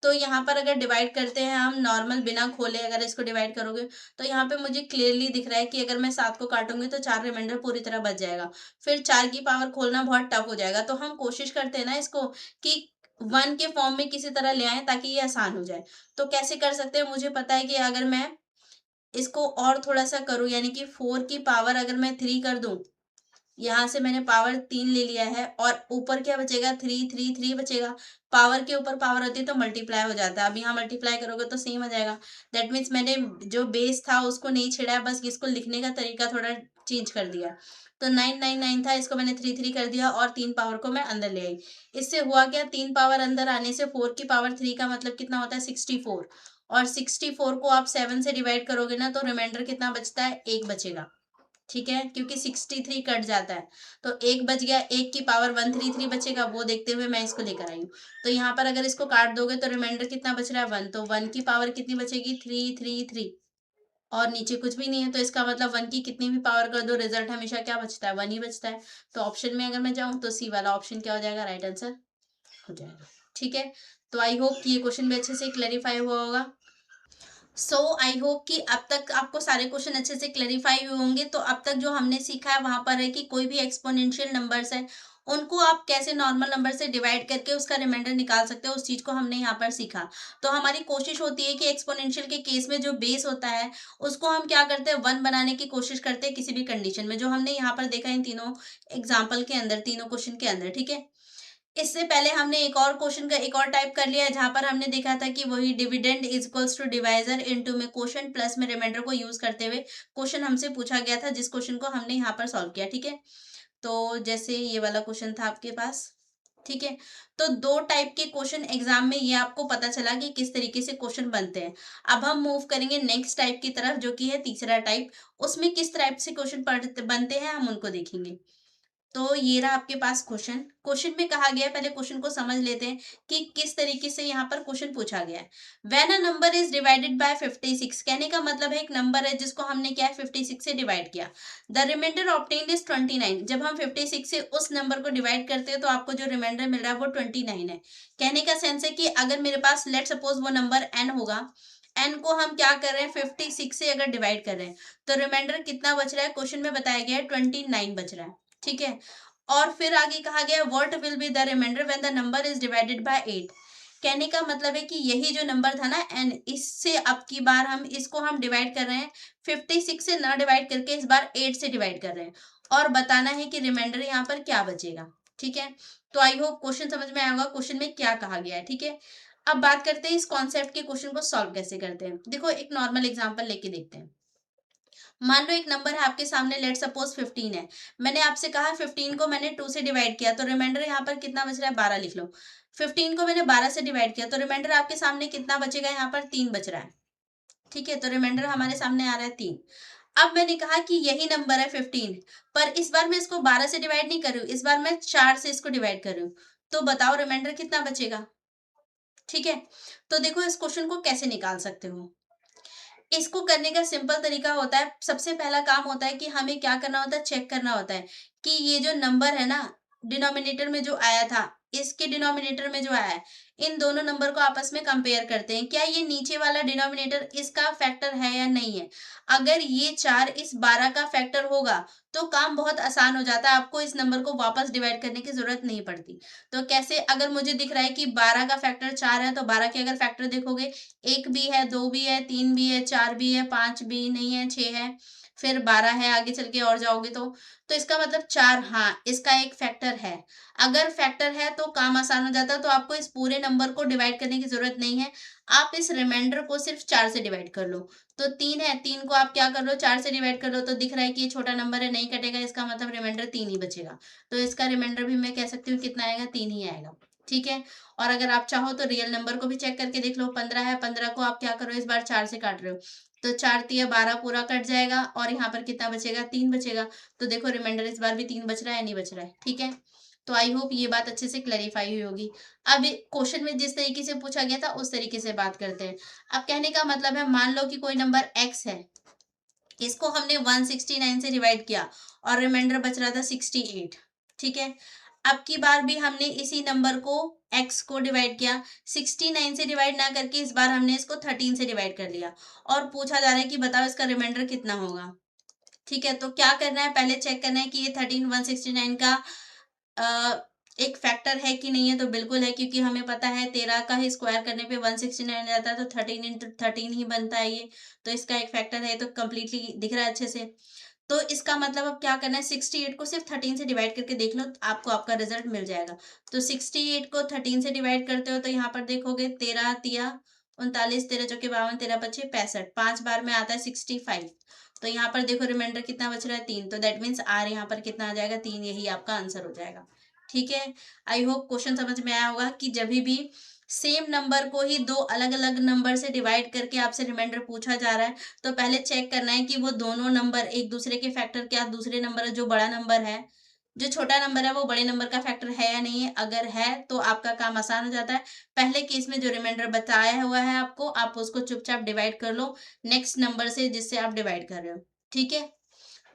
तो यहाँ पर अगर डिवाइड करते हैं हम नॉर्मल बिना खोले, अगर इसको डिवाइड करोगे तो यहाँ पे मुझे क्लियरली दिख रहा है कि अगर मैं 7 को काटूंगी तो 4 रिमाइंडर पूरी तरह बच जाएगा। फिर 4 की पावर खोलना बहुत टफ हो जाएगा, तो हम कोशिश करते हैं ना इसको कि 1 के फॉर्म में किसी तरह ले आएं ताकि ये आसान हो जाए। तो कैसे कर सकते हैं, मुझे पता है कि अगर मैं इसको और थोड़ा सा करूँ, यानी कि 4 की पावर अगर मैं 3 कर दूं, यहाँ से मैंने पावर 3 ले लिया है और ऊपर क्या बचेगा, 3 बचेगा। पावर के ऊपर पावर होती है तो मल्टीप्लाई हो जाता है। अब यहाँ मल्टीप्लाई करोगे तो सेम आ जाएगा। दैट मीन्स मैंने जो बेस था उसको नहीं छेड़ा है, बस इसको लिखने का तरीका थोड़ा चेंज कर दिया। तो 999 था, इसको मैंने 3 कर दिया और 3 पावर को मैं अंदर ले आई। इससे हुआ क्या, 3 पावर अंदर आने से 4 की पावर 3 का मतलब कितना होता है, 64। और 64 को आप 7 से डिवाइड करोगे ना तो रिमाइंडर कितना बचता है, 1 बचेगा, ठीक है, क्योंकि 63 कट जाता है। तो 1 बच गया, 1 की पावर 133 बचेगा, वो देखते हुए मैं इसको लेकर आई हूँ। तो यहाँ पर अगर इसको काट दोगे तो रिमाइंडर कितना बच रहा है, 1। तो 1 की पावर कितनी बचेगी, 3 और नीचे कुछ भी नहीं है, तो इसका मतलब 1 की कितनी भी पावर कर दो, रिजल्ट हमेशा क्या बचता है, 1 ही बचता है। तो ऑप्शन में अगर मैं जाऊँ तो सी वाला ऑप्शन क्या हो जाएगा, राइट आंसर हो जाएगा, ठीक है। तो आई होप कि ये क्वेश्चन भी अच्छे से क्लैरिफाई हुआ होगा। सो आई होप कि अब तक आपको सारे क्वेश्चन अच्छे से क्लैरिफाई हुए होंगे। तो अब तक जो हमने सीखा है वहां पर है कि कोई भी एक्सपोनेंशियल नंबर्स है उनको आप कैसे नॉर्मल नंबर से डिवाइड करके उसका रिमाइंडर निकाल सकते हो, उस चीज को हमने यहाँ पर सीखा। तो हमारी कोशिश होती है कि एक्सपोनेंशियल के केस में जो बेस होता है उसको हम क्या करते हैं, 1 बनाने की कोशिश करते हैं किसी भी कंडीशन में, जो हमने यहाँ पर देखा इन तीनों एग्जाम्पल के अंदर, तीनों क्वेश्चन के अंदर, ठीक है। इससे पहले हमने एक और क्वेश्चन का एक और टाइप कर लिया है, जहां पर हमने देखा था कि वही dividend is equals to divisor into में क्वोशंट प्लस में रिमाइंडर को यूज करते हुए क्वेश्चन हमसे पूछा गया था, जिस क्वेश्चन को हमने यहाँ पर सॉल्व किया, ठीक है। तो जैसे ये वाला क्वेश्चन था आपके पास, ठीक है। तो 2 टाइप के क्वेश्चन एग्जाम में, ये आपको पता चला कि किस तरीके से क्वेश्चन बनते हैं। अब हम मूव करेंगे नेक्स्ट टाइप की तरफ, जो कि है तीसरा टाइप। उसमें किस टाइप से क्वेश्चन बनते हैं हम उनको देखेंगे। तो ये रहा आपके पास क्वेश्चन। क्वेश्चन में कहा गया है, पहले क्वेश्चन को समझ लेते हैं कि किस तरीके से यहाँ पर क्वेश्चन पूछा गया है। When a number is divided bye 56, कहने का मतलब है एक नंबर है जिसको हमने क्या है 56 से डिवाइड किया। The remainder obtained is 29। जब हम 56 से उस नंबर को डिवाइड करते हैं तो आपको जो रिमाइंडर मिल रहा है वो 29 है। कहने का सेंस है कि अगर मेरे पास लेट सपोज वो नंबर n होगा, n को हम क्या कर रहे हैं 56 से अगर डिवाइड कर रहे हैं तो रिमाइंडर कितना बच रहा है, क्वेश्चन में बताया गया है 29 बच रहा है, ठीक है। और फिर आगे कहा गया what will be the remainder when the number is divided by 8। कहने का मतलब है कि यही जो नंबर था ना n, इससे अब की बार हम इसको हम डिवाइड कर रहे हैं 56 से ना डिवाइड करके इस बार 8 से डिवाइड कर रहे हैं, और बताना है कि रिमाइंडर यहाँ पर क्या बचेगा, ठीक है। तो आई होप क्वेश्चन समझ में आया होगा, क्वेश्चन में क्या कहा गया है, ठीक है। अब बात करते हैं इस कॉन्सेप्ट के क्वेश्चन को सॉल्व कैसे करते हैं। देखो एक नॉर्मल एग्जांपल लेके देखते हैं। मान लो एक नंबर है आपके सामने, लेट सपोज 15 है। मैंने आपसे कहा 15 को मैंने 2 से डिवाइड किया, तो रिमाइंडर यहाँ पर कितना बच रहा है, 12 लिख लो। 15 को मैंने 12 से डिवाइड किया तो रिमाइंडर आपके सामने कितना बचेगा, यहाँ पर 3 बच रहा है, ठीक है। तो रिमाइंडर हमारे सामने आ रहा है 3। अब मैंने कहा कि यही नंबर है 15, पर इस बार मैं इसको 12 से डिवाइड नहीं कर रही हूँ, इस बार मैं 4 से इसको डिवाइड कर रही हूँ। तो बताओ रिमाइंडर कितना बचेगा, ठीक है। तो देखो इस क्वेश्चन को कैसे निकाल सकते हो। इसको करने का सिंपल तरीका होता है, सबसे पहला काम होता है कि हमें क्या करना होता है, चेक करना होता है कि ये जो नंबर है ना, डिनोमिनेटर में जो आया था, इसके डिनोमिनेटर में जो आया है, इन दोनों नंबर को आपस में कंपेयर करते हैं, क्या ये नीचे वाला डिनोमिनेटर इसका फैक्टर है या नहीं है। अगर ये 4 इस 12 का फैक्टर होगा तो काम बहुत आसान हो जाता है, आपको इस नंबर को वापस डिवाइड करने की जरूरत नहीं पड़ती। तो कैसे, अगर मुझे दिख रहा है कि 12 का फैक्टर 4 है, तो 12 के अगर फैक्टर देखोगे, 1 भी है, 2 भी है, 3 भी है, 4 भी है, 5 भी नहीं है, 6 है, फिर 12 है, आगे चल के और जाओगे तो इसका मतलब 4, हाँ इसका एक फैक्टर है। अगर फैक्टर है तो काम आसान हो जाता है, तो आपको इस पूरे नंबर को डिवाइड करने की जरूरत नहीं है, आप इस रिमाइंडर को सिर्फ 4 से डिवाइड कर लो। तो 3 है, 3 को आप क्या कर लो, 4 से डिवाइड कर लो, तो दिख रहा है कि ये छोटा नंबर है, नहीं कटेगा, इसका मतलब रिमाइंडर 3 ही बचेगा। तो इसका रिमाइंडर भी मैं कह सकती हूँ कितना आएगा, 3 ही आएगा, ठीक है। और अगर आप चाहो तो रियल नंबर को भी चेक करके देख लो, 15 है, 15 को आप क्या करो, इस बार 4 से काट रहे हो, तो 4 तिया 12 पूरा कट जाएगा, और यहाँ पर कितना बचेगा, 3 बचेगा। तो देखो रिमाइंडर इस बार भी 3 बच रहा है, नहीं बच रहा है, ठीक है। तो आई होप ये बात अच्छे से क्लैरिफाई हुई होगी। अब क्वेश्चन में जिस तरीके से पूछा गया था उस तरीके से बात करते हैं। अब कहने का मतलब है, मान लो कि कोई नंबर x है, इसको हमने 169 से डिवाइड किया और रिमाइंडर बच रहा था 68। ठीक है, अब की बार भी हमने इसी नंबर को x को डिवाइड किया, 69 से डिवाइड ना करके इस बार हमने इसको 13 से डिवाइड कर लिया और पूछा जा रहा है कि बताओ इसका रिमाइंडर कितना होगा। ठीक है, तो क्या करना है, पहले चेक करना है कि ये 13169 का एक फैक्टर है कि नहीं है। तो बिल्कुल है, क्योंकि हमें पता है 13 का ही स्क्वायर करने पे 169 जाता है, तो 13 इंटू 13 ही बनता है ये। तो इसका एक फैक्टर है, तो कंप्लीटली दिख रहा है अच्छे से। तो इसका मतलब अब क्या करना है, 68 को सिर्फ 13 से डिवाइड करके देख लो, तो आपको आपका रिजल्ट मिल जाएगा। तो 68 को 13 से डिवाइड करते हो तो यहाँ पर देखोगे 13 तिया 39, 13 चौके 52, 13 पच्चे 65, 5 बार में आता है 65। तो यहाँ पर देखो रिमाइंडर कितना बच रहा है, 3। तो दैट मीन्स आर यहाँ पर कितना आ जाएगा, 3। यही आपका आंसर हो जाएगा। ठीक है, आई होप क्वेश्चन समझ में आया होगा कि जब भी सेम नंबर को ही दो अलग अलग नंबर से डिवाइड करके आपसे रिमाइंडर पूछा जा रहा है, तो पहले चेक करना है कि वो दोनों नंबर एक दूसरे के फैक्टर क्या, दूसरे नंबर जो बड़ा नंबर है, जो छोटा नंबर है वो बड़े नंबर का फैक्टर है या नहीं है। अगर है तो आपका काम आसान हो जाता है। पहले केस में जो रिमाइंडर बताया हुआ है आपको, आप उसको चुपचाप डिवाइड कर लो नेक्स्ट नंबर से जिससे आप डिवाइड कर रहे हो। ठीक है,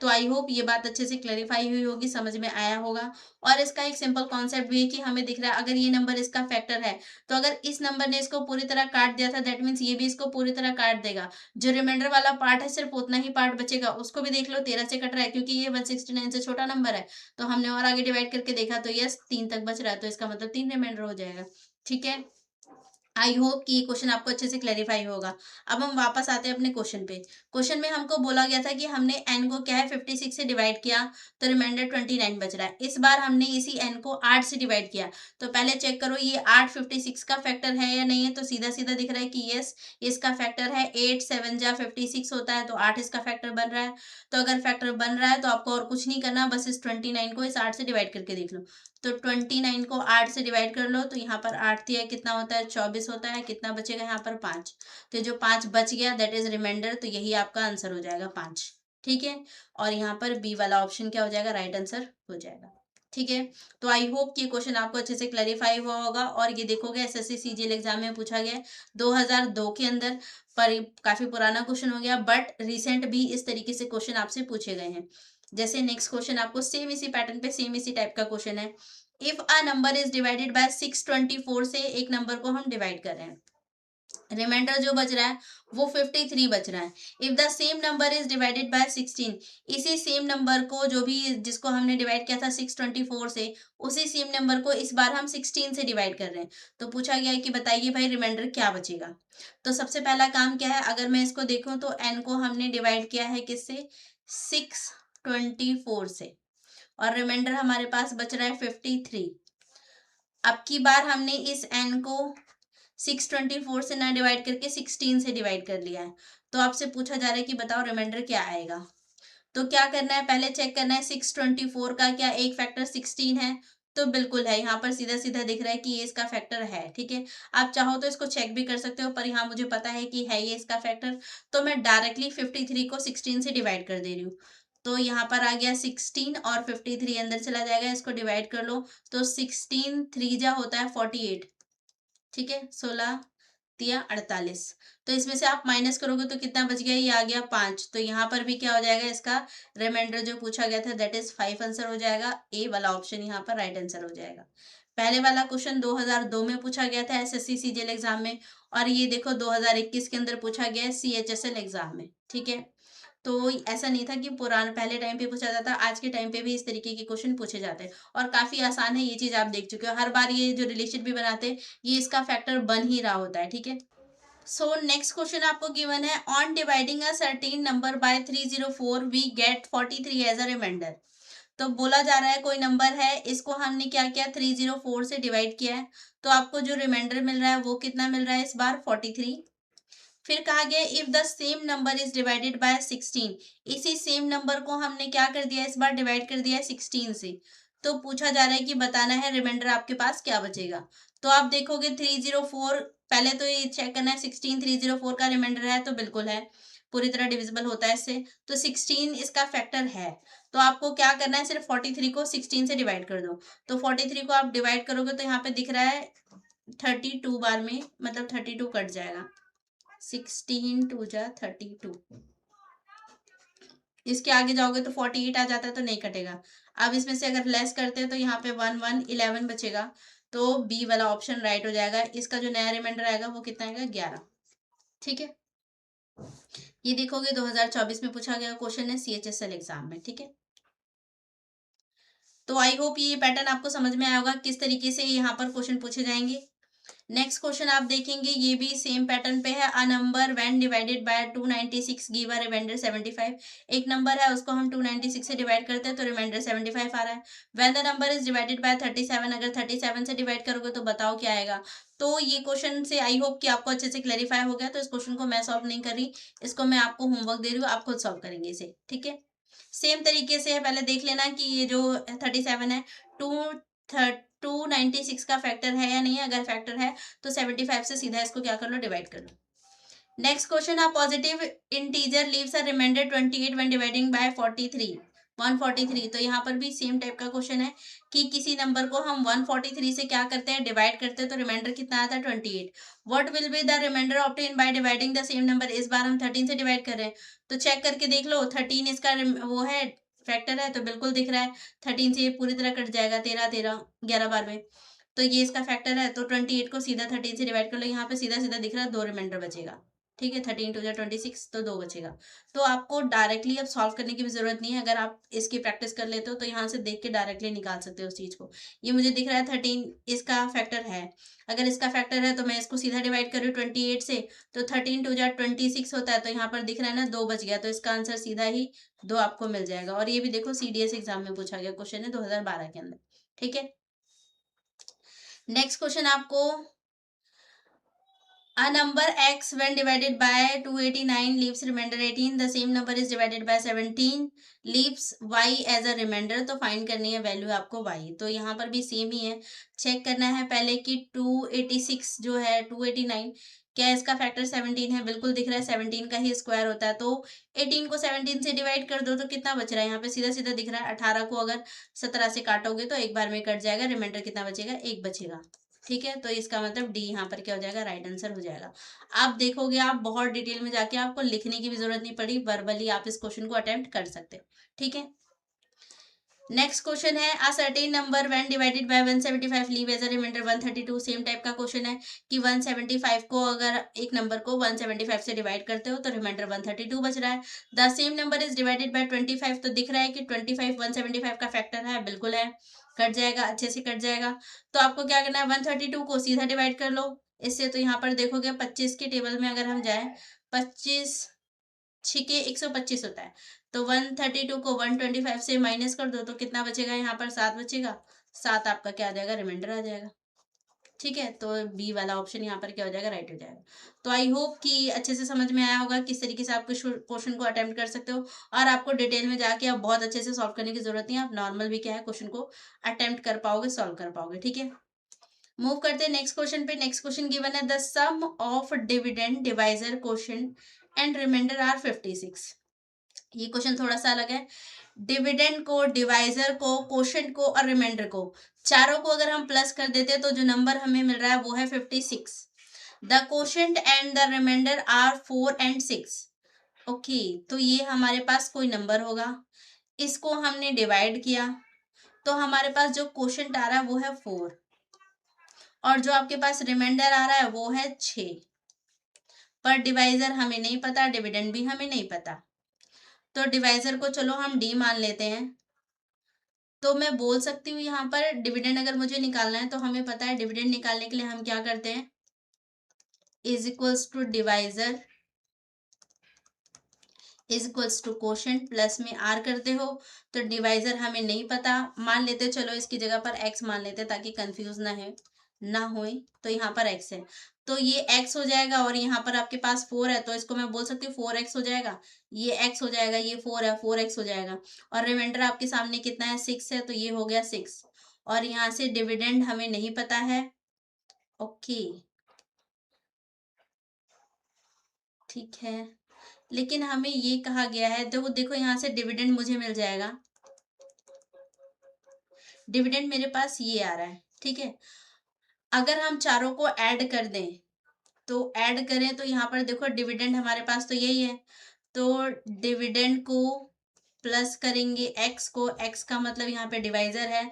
तो आई होप ये बात अच्छे से क्लैरिफाई हुई होगी, समझ में आया होगा। और इसका एक सिंपल कॉन्सेप्ट भी है कि हमें दिख रहा है अगर ये नंबर इसका फैक्टर है, तो अगर इस नंबर ने इसको पूरी तरह काट दिया था, दैट मीन्स ये भी इसको पूरी तरह काट देगा। जो रिमाइंडर वाला पार्ट है सिर्फ उतना ही पार्ट बचेगा, उसको भी देख लो 13 से कट रहा है, क्योंकि ये 169 से छोटा नंबर है। तो हमने और आगे डिवाइड करके देखा तो यस 3 तक बच रहा है, तो इसका मतलब 3 रिमाइंडर हो जाएगा। ठीक है, आई होप कि ये क्वेश्चन आपको अच्छे से क्लैरिफाई होगा। अब हम वापस आते हैं अपने क्वेश्चन पे। क्वेश्चन में हमको बोला गया था कि हमने n को क्या है 56 से डिवाइड किया, तो रिमाइंडर 29 बच रहा है। इस बार हमने इसी n को 8 से डिवाइड किया, तो पहले चेक करो ये 8 56 का फैक्टर है या नहीं है। तो सीधा सीधा दिख रहा है कि यस इसका फैक्टर है, 8 7 जा 56 होता है, तो 8 इसका फैक्टर बन रहा है। तो अगर फैक्टर बन रहा है तो आपको और कुछ नहीं करना, बस इस 29 को इस 8 से डिवाइड करके देख लो। तो 29 को 8 से डिवाइड कर लो, तो यहाँ पर 8 दिया कितना होता है, 24 होता है। कितना बचेगा यहाँ पर 5। तो जो 5 बच गया दैट इज रिमाइंडर, तो यही आपका आंसर हो जाएगा 5। ठीक है, और यहाँ पर बी वाला ऑप्शन क्या हो जाएगा, राइट आंसर हो जाएगा। ठीक है, तो आई होप कि क्वेश्चन आपको अच्छे से क्लैरिफाई हुआ होगा। और ये देखोगे एसएससी सीजीएल एग्जाम में पूछा गया है 2002 के अंदर, पर काफी पुराना क्वेश्चन हो गया, बट रिसेंट भी इस तरीके से क्वेश्चन आपसे पूछे गए हैं। जैसे नेक्स्ट क्वेश्चन आपको सेम इसी पैटर्न पे सेम इसी टाइप का क्वेश्चन है। If a number is divided bye 624 से एक नंबर को हम डिवाइड कर रहे हैं, रिमाइंडर जो बच रहा है वो 53 बच रहा है। If the same number is divided bye 16, इसी सेम नंबर को जो भी जिसको हमने डिवाइड किया था 624 से, उसी सेम नंबर को इस बार हम 16 से डिवाइड कर रहे हैं। तो पूछा गया है कि बताइए भाई रिमाइंडर क्या बचेगा। तो सबसे पहला काम क्या है, अगर मैं इसको देखूं तो n को हमने डिवाइड किया है किससे, 624 से, और रिमाइंडर हमारे पास बच रहा है 53। अब की बार हमने इस n को 624 से ना डिवाइड करके 16 से डिवाइड कर लिया है। तो आपसे पूछा जा रहा है कि बताओ रिमाइंडर क्या आएगा। तो क्या करना है, पहले चेक करना है 624 का क्या एक फैक्टर 16 है। तो बिल्कुल है, यहाँ पर सीधा सीधा दिख रहा है कि ये इसका फैक्टर है। ठीक है, आप चाहो तो इसको चेक भी कर सकते हो, पर यहाँ मुझे पता है कि है ये इसका फैक्टर, तो मैं डायरेक्टली 53 को 16 से डिवाइड कर दे रही हूँ। तो यहाँ पर आ गया 16 और 53 अंदर चला जाएगा, इसको डिवाइड कर लो। तो 16 3 जा होता है 48। ठीक है, 16 तिया 48। तो इसमें से आप माइनस करोगे तो कितना बच गया, ये आ गया 5। तो यहाँ पर भी क्या हो जाएगा, इसका रिमाइंडर जो पूछा गया था दैट इज 5 आंसर हो जाएगा। ए वाला ऑप्शन यहाँ पर राइट आंसर हो जाएगा। पहले वाला क्वेश्चन 2002 में पूछा गया था एसएससी सीजीएल एग्जाम में, और ये देखो 2021 के अंदर पूछा गया है सीएचएसएल एग्जाम में। ठीक है, तो ऐसा नहीं था कि पुराने पहले टाइम पे पूछा जाता, आज के टाइम पे भी इस तरीके के क्वेश्चन पूछे जाते हैं, और काफी आसान है। ये चीज आप देख चुके हो, हर बार ये जो रिलेशन भी बनाते हैं ये इसका फैक्टर बन ही रहा होता है। ठीक है, सो नेक्स्ट क्वेश्चन आपको गिवन है, on dividing a certain number by 304 we get 43 as a remainder. तो बोला जा रहा है कोई नंबर है, इसको हमने क्या किया 304 से डिवाइड किया है, तो आपको जो रिमाइंडर मिल रहा है वो कितना मिल रहा है इस बार 43। फिर कहा गया if the same number is divided bye 16, इसी सेम नंबर को हमने क्या कर दिया इस बार डिवाइड कर दिया है 16 से। तो पूछा जा रहा है कि बताना है रिमाइंडर आपके पास क्या बचेगा। तो आप देखोगे 304, पहले तो ये चेक करना है 16 304 का रिमाइंडर है, तो बिल्कुल है। पूरी तरह डिविजिबल होता है इससे, तो 16 इसका फैक्टर है। तो आपको क्या करना है, सिर्फ 43 को 16 से डिवाइड कर दो। तो 43 को आप डिवाइड करोगे तो यहाँ पे दिख रहा है 32 बार में, मतलब 32 कट जाएगा। 16 2 जा 32, इसके आगे जाओगे तो 48 आ जाता है, तो नहीं कटेगा। अब इसमें से अगर लेस करते हैं तो यहाँ पे 1 1 11 बचेगा, तो बी वाला ऑप्शन राइट हो जाएगा। इसका जो नया रिमाइंडर आएगा वो कितना आएगा, 11। ठीक है, ये देखोगे 2024 में पूछा गया क्वेश्चन है CHSL एग्जाम में। ठीक है, तो आई होप ये पैटर्न आपको समझ में आया होगा किस तरीके से यहाँ पर क्वेश्चन पूछे जाएंगे। नेक्स्ट क्वेश्चन आप देखेंगे, ये भी सेम पैटर्न पे है। A number when divided by 296 give a remainder 75। एक नंबर है, उसको हम 296 से डिवाइड करते हैं तो रिमाइंडर 75 आ रहा है। When the number is divided bye 37, अगर 37 से डिवाइड करोगे तो बताओ क्या आएगा। तो ये क्वेश्चन से आई होप कि आपको अच्छे से क्लैरिफाई हो गया। तो इस क्वेश्चन को मैं सॉल्व नहीं कर रही, इसको मैं आपको होमवर्क दे रही हूँ, आप खुद सॉल्व करेंगे इसे। ठीक है, सेम तरीके से है, पहले देख लेना कि ये जो 37 है, 296 का फैक्टर है या नहीं है। अगर फैक्टर है तो 75 से सीधा इसको क्या कर लो, डिवाइड कर लो। Next question, a positive integer leaves a remainder 28 when dividing by 43, 143। तो यहाँ पर भी सेम टाइप का क्वेश्चन है कि किसी नंबर को हम 143 से क्या करते हैं, डिवाइड करते हैं, तो रिमाइंडर कितना आता है, 28। What will be the remainder obtain by dividing the same number. इस बार हम 13 से डिवाइड कर रहे हैं, तो चेक करके देख लो, 13 इसका वो है, फैक्टर है, तो बिल्कुल दिख रहा है। 13 से ये पूरी तरह कट जाएगा, 13 13 11 बार में, तो ये इसका फैक्टर है। तो 28 को सीधा 13 से डिवाइड कर लो, यहाँ पे सीधा सीधा दिख रहा है, 2 रिमाइंडर बचेगा। ठीक है, 13 2 जा 26, तो 2 बचेगा। तो आपको डायरेक्टली अब सॉल्व करने की भी जरूरत नहीं है, अगर आप इसकी प्रैक्टिस कर लेते हो तो यहाँ से देख के डायरेक्टली निकाल सकते हो उस चीज को। ये मुझे दिख रहा है 13 इसका फैक्टर है, अगर इसका फैक्टर है तो मैं इसको सीधा डिवाइड कर रही हूँ 28 से, तो 13 2 जा 26 होता है, तो यहाँ पर दिख रहा है ना 2 बच गया, तो इसका आंसर सीधा ही 2 आपको मिल जाएगा। और ये भी देखो CDS एग्जाम में पूछा गया क्वेश्चन है 2012 के अंदर। ठीक है, नेक्स्ट क्वेश्चन आपको, a number x when divided by 289 leaves remainder 18, the same number is divided by 17 leaves y as a remainder। तो फाइंड करनी है वैल्यू आपको y। तो यहाँ पर भी सेम ही है, चेक करना है पहले कि 286 जो है 289, क्या इसका फैक्टर 17 है, बिल्कुल दिख रहा है 17 का ही स्क्वायर होता है। तो 18 को 17 से डिवाइड कर दो तो कितना बच रहा है, यहाँ पे सीधा सीधा दिख रहा है 18 को अगर 17 से काटोगे तो एक बार में कट जाएगा, रिमाइंडर कितना बचेगा, 1 बचेगा। ठीक है, तो इसका मतलब डी यहाँ पर क्या हो जाएगा, राइट आंसर हो जाएगा। आप देखोगे, आप बहुत डिटेल में जाके आपको लिखने की भी जरूरत नहीं पड़ी, वर्बली आप इस क्वेश्चन को अटेम्प्ट कर सकते हो। ठीक है, नेक्स्ट क्वेश्चन है, a certain number when divided by 175 leave as a remainder 132। Same type का क्वेश्चन है कि 175 को अगर एक नंबर को 175 से डिवाइड करते हो तो रिमाइंडर 132 बच रहा है। The same number is divided bye 25। तो दिख रहा है कि 25 175 का फैक्टर है, बिल्कुल है, कट जाएगा, अच्छे से कट जाएगा। तो आपको क्या करना है, 132 को सीधा डिवाइड कर लो इससे। तो यहाँ पर देखोगे 25 के टेबल में अगर हम जाए, 25 छिके 125 होता है, तो 132 को 125 से माइनस कर दो तो कितना बचेगा, यहाँ पर 7 बचेगा। 7 आपका क्या आ जाएगा, रिमाइंडर आ जाएगा। ठीक है, तो बी वाला ऑप्शन यहाँ पर क्या हो जाएगा, राइट हो जाएगा। तो आई होप कि अच्छे से समझ में आया होगा किस तरीके से आप क्वेश्चन को अटेम्प्ट कर सकते हो। और आपको डिटेल में जाके आप बहुत अच्छे से सॉल्व करने की जरूरत नहीं है, आप नॉर्मल भी क्या है क्वेश्चन को अटेम्प्ट कर पाओगे, सॉल्व कर पाओगे। ठीक है, मूव करते हैं नेक्स्ट क्वेश्चन पे। नेक्स्ट क्वेश्चन गिवन है, the sum of dividend divisor quotient and remainder are 56। ये क्वेश्चन थोड़ा सा अलग है। डिविडेंड को, डिवाइजर को, क्वोशिएंट को और रिमाइंडर को, चारों को अगर हम प्लस कर देते हैं तो जो नंबर हमें मिल रहा है वो है 56। The quotient and the remainder are 4 and 6। Okay, तो ये हमारे पास कोई नंबर होगा, इसको हमने डिवाइड किया, तो हमारे पास जो क्वोशिएंट आ रहा है वो है 4, और जो आपके पास रिमाइंडर आ रहा है वो है 6। पर डिवाइजर हमें नहीं पता, डिविडेंड भी हमें नहीं पता, तो डिवाइजर को चलो हम डी मान लेते हैं। तो मैं बोल सकती हूँ यहाँ पर डिविडेंड अगर मुझे निकालना है तो हमें पता है डिविडेंड निकालने के लिए हम क्या करते हैं, is equals to divisor is equals to quotient plus में आर करते हो। तो डिवाइजर हमें नहीं पता, मान लेते चलो इसकी जगह पर एक्स मान लेते ताकि कंफ्यूज ना हो। तो यहाँ पर एक्स है, तो ये एक्स हो जाएगा, और यहाँ पर आपके पास 4 है तो इसको मैं बोल सकती हूँ 4x हो जाएगा, ये x हो जाएगा, ये 4 है 4x हो जाएगा। और रिमाइंडर आपके सामने कितना है, 6 है, तो ये हो गया 6। और यहाँ से डिविडेंड हमें नहीं पता है। ओके, ठीक है, लेकिन हमें ये कहा गया है, तो देखो यहाँ से डिविडेंड मुझे मिल जाएगा, डिविडेंड मेरे पास ये आ रहा है, ठीक है। अगर हम चारों को ऐड कर दें, तो ऐड करें तो यहाँ पर देखो डिविडेंड हमारे पास तो यही है, तो डिविडेंड को प्लस करेंगे एक्स को, एक्स का मतलब यहाँ पे डिवाइजर है,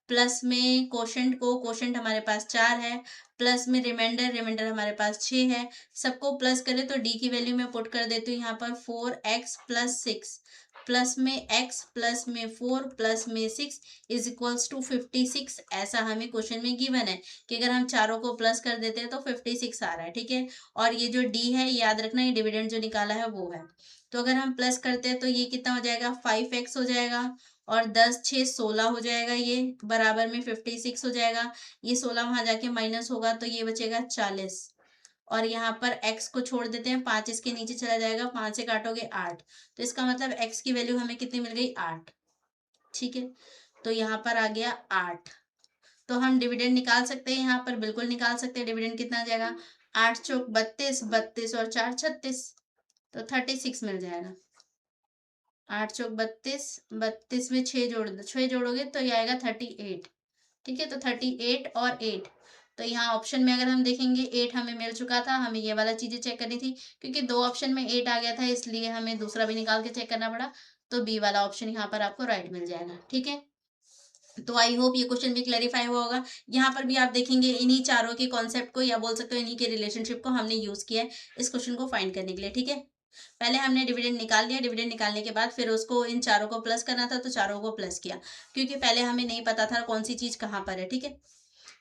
प्लस में कोशेंट को, कोशेंट हमारे पास 4 है, प्लस में रिमाइंडर, रिमाइंडर हमारे पास 6 है। सबको प्लस करें तो डी की वैल्यू में पुट कर देती हूँ यहाँ पर 4x प्लस 6, प्लस में x प्लस में 4 प्लस में 6 इज इक्वल्स टू 56। ऐसा हमें क्वेश्चन में गिवन है कि अगर हम चारों को प्लस कर देते हैं तो 56 आ रहा है, ठीक है। और ये जो डी है याद रखना, ये डिविडेंड जो निकाला है वो है। तो अगर हम प्लस करते हैं तो ये कितना हो जाएगा, 5x हो जाएगा, और 10 6 16 हो जाएगा, ये बराबर में 56 हो जाएगा। ये 16 वहां जाके माइनस होगा तो ये बचेगा 40, और यहाँ पर x को छोड़ देते हैं, 5 इसके नीचे चला जाएगा, 5 से काटोगे 8, तो इसका मतलब x की वैल्यू हमें कितनी मिल गई, 8, ठीक है। तो यहाँ पर आ गया 8। तो हम डिविडेंड निकाल सकते हैं, यहाँ पर बिल्कुल निकाल सकते हैं। डिविडेंड कितना आ जाएगा, 8 चौक 32, 32 और 4 36, तो 36 मिल जाएगा। 8 चौक 32, 32 में 6 जोड़ोगे तो ये आएगा 38, ठीक है। तो 38 और 8, तो यहाँ ऑप्शन में अगर हम देखेंगे 8 हमें मिल चुका था, हमें ये वाला चीजें चेक करनी थी, क्योंकि दो ऑप्शन में 8 आ गया था, इसलिए हमें दूसरा भी निकाल के चेक करना पड़ा। तो बी वाला ऑप्शन यहाँ पर आपको राइट मिल जाएगा, ठीक है। तो आई होप ये क्वेश्चन भी क्लैरिफाई हुआ होगा। यहाँ पर भी आप देखेंगे इन्हीं चारों के कॉन्सेप्ट को, या बोल सकते हो इन्हीं के रिलेशनशिप को हमने यूज किया है इस क्वेश्चन को फाइंड करने के लिए, ठीक है। पहले हमने डिविडेंड निकाल लिया, डिविडेंड निकालने के बाद फिर उसको इन चारों को प्लस करना था, तो चारों को प्लस किया, क्योंकि पहले हमें नहीं पता था कौन सी चीज कहाँ पर है, ठीक है।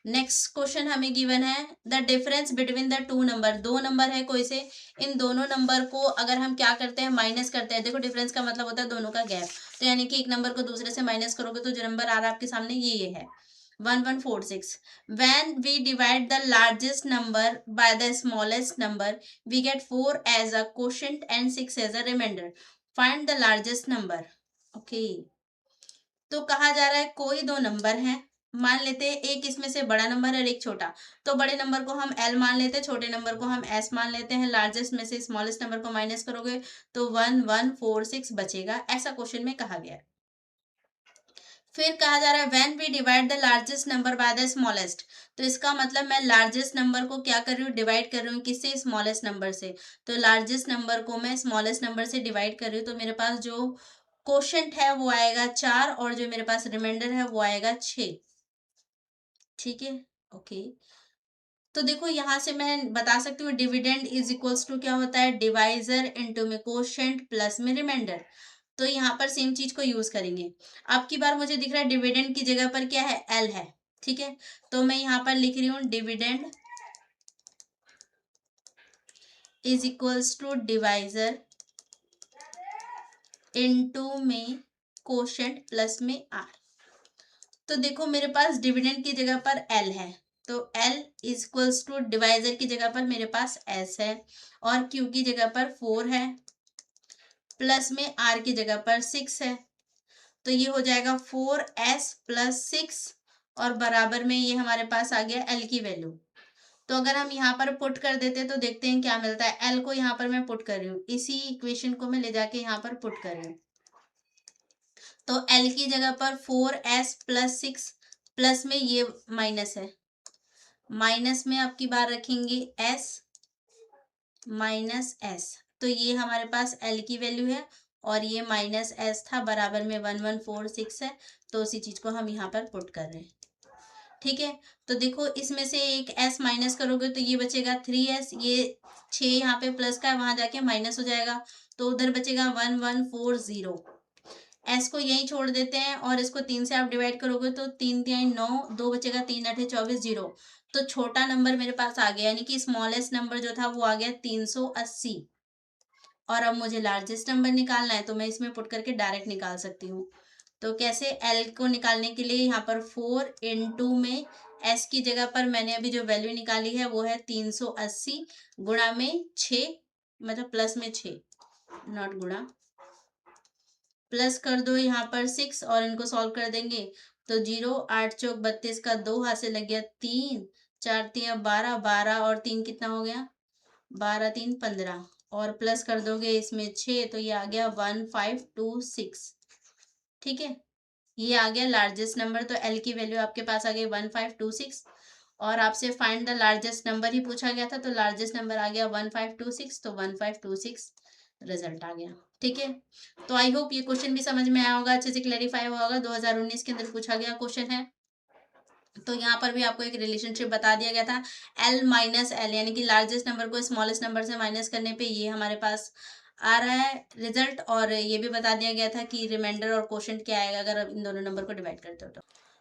नेक्स्ट क्वेश्चन हमें गिवन है, the difference between the two number, दो नंबर है कोई से, इन दोनों नंबर को अगर हम क्या करते हैं, माइनस करते हैं। देखो डिफरेंस का मतलब होता है दोनों का गैप, तो यानी कि एक नंबर को दूसरे से माइनस करोगे तो जो नंबर आ रहा है आपके सामने ये है 1146। when we divide the largest number by the smallest number we get 4 as a quotient and 6 as a remainder, find the largest number। okay, तो कहा जा रहा है कोई दो नंबर हैं, मान लेते हैं एक इसमें से बड़ा नंबर है और एक छोटा, तो बड़े नंबर को हम L मान लेते हैं, छोटे नंबर को हम S मान लेते हैं। लार्जेस्ट में से स्मॉलेस्ट नंबर को माइनस करोगे तो 1146 बचेगा, ऐसा क्वेश्चन में कहा गया है। फिर कहा जा रहा है when we divide the largest number by the smallest, तो इसका मतलब मैं लार्जेस्ट नंबर को क्या कर रही हूँ, डिवाइड कर रही हूँ किससे, स्मॉलेस्ट नंबर से। तो लार्जेस्ट नंबर को मैं स्मॉलेस्ट नंबर से डिवाइड कर रही हूँ, तो मेरे पास जो कोशेंट है वो आएगा 4, और जो मेरे पास रिमाइंडर है वो आएगा 6, ठीक है। ओके, तो देखो यहाँ से मैं बता सकती हूँ डिविडेंड इज इक्वल्स टू क्या होता है, डिवाइजर इंटू में कोशेंट प्लस में रिमाइंडर। तो यहाँ पर सेम चीज को यूज करेंगे। अब की बार मुझे दिख रहा है डिविडेंड की जगह पर क्या है, एल है, ठीक है। तो मैं यहाँ पर लिख रही हूँ dividend is equals to divisor into में कोशेंट प्लस में आर। तो देखो मेरे पास डिविडेंड की जगह पर एल है, तो L is equals to divisor की जगह पर मेरे पास S है, और Q की जगह पर 4 है, प्लस में R की जगह पर 6 है। तो ये हो जाएगा 4S प्लस 6, और बराबर में ये हमारे पास आ गया L की वैल्यू। तो अगर हम यहाँ पर पुट कर देते तो देखते हैं क्या मिलता है। L को यहाँ पर मैं पुट कर रही हूँ, इसी इक्वेशन को मैं ले जाके यहाँ पर पुट कर रही हूँ। तो L की जगह पर 4S प्लस 6, प्लस में ये माइनस है, माइनस में आपकी बार रखेंगे S माइनस S, तो ये हमारे पास L की वैल्यू है, और ये माइनस S था, बराबर में 1146 है। तो उसी चीज को हम यहाँ पर पुट कर रहे हैं, ठीक है। तो देखो इसमें से एक S माइनस करोगे तो ये बचेगा 3S, ये 6 यहाँ पे प्लस का है, वहां जाके माइनस हो जाएगा, तो उधर बचेगा 1140। S को यहीं छोड़ देते हैं, और इसको 3 से आप डिवाइड करोगे तो 3 3 9, 2 बचेगा, 3 8 24 0। तो छोटा नंबर मेरे पास आ गया, यानी कि स्मॉलेस्ट नंबर जो था वो आ गया 380। और अब मुझे लार्जेस्ट नंबर निकालना है, तो मैं इसमें पुट करके डायरेक्ट निकाल सकती हूँ। तो कैसे, L को निकालने के लिए यहाँ पर 4 इंटू में S की जगह पर मैंने अभी जो वैल्यू निकाली है वो है 380, गुणा में 6, मतलब प्लस में 6, नॉट गुणा, प्लस कर दो यहाँ पर 6, और इनको सॉल्व कर देंगे तो 0 8 चौक 32 का 2 हाथ से लग गया 3, 4 3 12, 12 और 3 कितना हो गया, 12 3 15, और प्लस कर दोगे इसमें 6, तो ये आ गया 1526। ठीक है, ये आ गया लार्जेस्ट नंबर। तो एल की वैल्यू आपके पास आ गई 1526। और आपसे फाइंड द लार्जेस्ट नंबर ही पूछा गया था, तो लार्जेस्ट नंबर आ गया 1526, तो 1526 रिजल्ट आ गया। ठीक है, तो आई होप ये क्वेश्चन भी समझ में आया होगा, अच्छे से क्लैरिफाई हुआ होगा। 2019 के अंदर पूछा गया क्वेश्चन है। तो यहाँ पर भी आपको एक रिलेशनशिप बता दिया गया था, एल माइनस एल, यानी कि लार्जेस्ट नंबर को स्मॉलेस्ट नंबर से माइनस करने पे ये हमारे पास आ रहा है रिजल्ट। और ये भी बता दिया गया था कि रिमाइंडर और क्वोशंट क्या आएगा अगर आप इन दोनों नंबर को डिवाइड करते हो तो।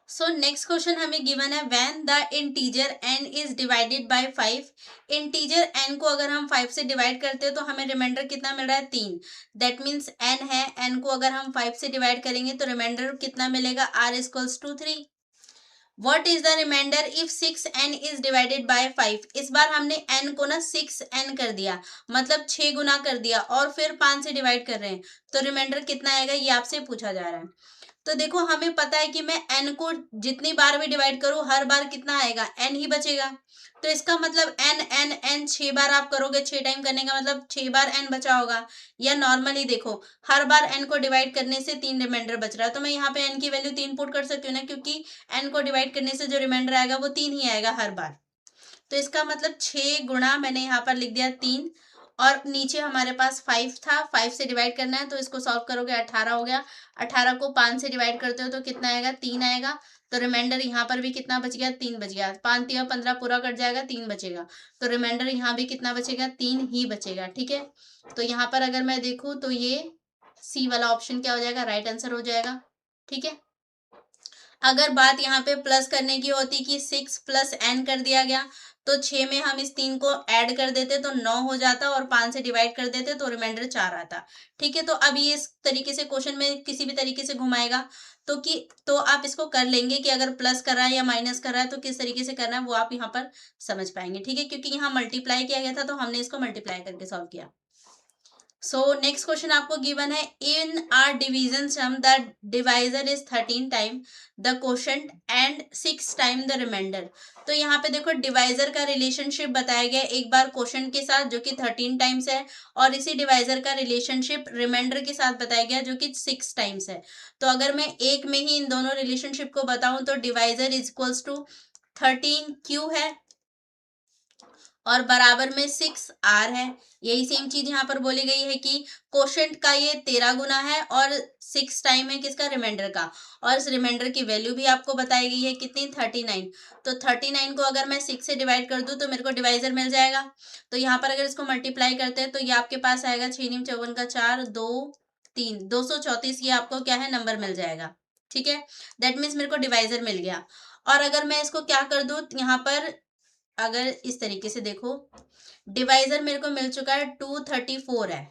सो नेक्स्ट क्वेश्चन हमें गिवन है, when the integer n is divided by 5। Integer n को अगर हम 5 से डिवाइड करते हैं तो हमें रिमाइंडर कितना मिल रहा है, 3। दैट मीन्स n है, n को अगर हम 5 से डिवाइड करेंगे तो रिमाइंडर कितना मिलेगा, r equals to 3। What is the remainder if 6n is divided by 5? इस बार हमने n को ना 6n कर दिया, मतलब 6 गुना कर दिया और फिर 5 से डिवाइड कर रहे हैं, तो रिमाइंडर कितना आएगा ये आपसे पूछा जा रहा है। तो देखो हमें पता है कि मैं n को जितनी बार भी डिवाइड करूं हर बार कितना आएगा, n ही बचेगा। तो इसका मतलब n n n 6 बार आप करोगे, 6 टाइम करने का मतलब 6 बार n बचा होगा। या नॉर्मली देखो हर बार n को डिवाइड करने से 3 रिमाइंडर बच रहा है, तो मैं यहाँ पे n की वैल्यू 3 पुट कर सकती हूँ ना, क्योंकि n को डिवाइड करने से जो रिमाइंडर आएगा वो 3 ही आएगा हर बार। तो इसका मतलब 6 गुणा मैंने यहाँ पर लिख दिया 3, और नीचे हमारे पास 5 था, 5 से डिवाइड करना है तो इसको सॉल्व करोगे 18 हो गया। 18 को 5 से डिवाइड करते हो तो कितना आएगा, 3 आएगा। तो रिमाइंडर यहाँ पर भी कितना बच गया, 3 बच गया। 5 3 15 पूरा कट जाएगा, 3 बचेगा। तो रिमाइंडर यहाँ भी कितना बचेगा, 3 ही बचेगा। ठीक है, तो यहाँ पर अगर मैं देखूँ तो ये सी वाला ऑप्शन क्या हो जाएगा, राइट आंसर हो जाएगा। ठीक है, अगर बात यहाँ पे प्लस करने की होती कि 6 प्लस n कर दिया गया, तो 6 में हम इस 3 को ऐड कर देते तो 9 हो जाता, और 5 से डिवाइड कर देते तो रिमाइंडर 4 आता। ठीक है, तो अब ये इस तरीके से क्वेश्चन में किसी भी तरीके से घुमाएगा तो आप इसको कर लेंगे कि अगर प्लस कर रहा है या माइनस कर रहा है तो किस तरीके से करना है वो आप यहाँ पर समझ पाएंगे। ठीक है, क्योंकि यहाँ मल्टीप्लाई किया गया था तो हमने इसको मल्टीप्लाई करके सॉल्व किया। सो नेक्स्ट क्वेश्चन आपको गिवन है, in are division sum the divisor is 13 time the quotient and 6 time the remainder. तो यहाँ पे देखो डिवाइजर का रिलेशनशिप बताया गया एक बार क्वोशंट के साथ जो कि 13 टाइम्स है, और इसी डिवाइजर का रिलेशनशिप रिमाइंडर के साथ बताया गया जो कि 6 टाइम्स है। तो अगर मैं एक में ही इन दोनों रिलेशनशिप को बताऊं तो divisor is equals to 13q है और बराबर में 6r है। यही सेम चीज यहाँ पर बोली गई है कि कोशेंट का ये 13 गुना है और 6 टाइम है किसका, रिमाइंडर का। और इस रिमाइंडर की वैल्यू भी आपको बताई गई है कितनी, 39। तो 39 को अगर मैं 6 से डिवाइड कर दूं तो मेरे को डिवाइजर मिल जाएगा। तो यहाँ पर अगर इसको मल्टीप्लाई करते हैं तो ये आपके पास आएगा 6 नीम 54 का 4 2 3 234, ये आपको क्या है, नंबर मिल जाएगा। ठीक है, दैट मीन्स मेरे को डिवाइजर मिल गया। और अगर मैं इसको क्या कर दूं, यहाँ पर अगर इस तरीके से देखो डिवाइजर मेरे को मिल चुका है 234 है,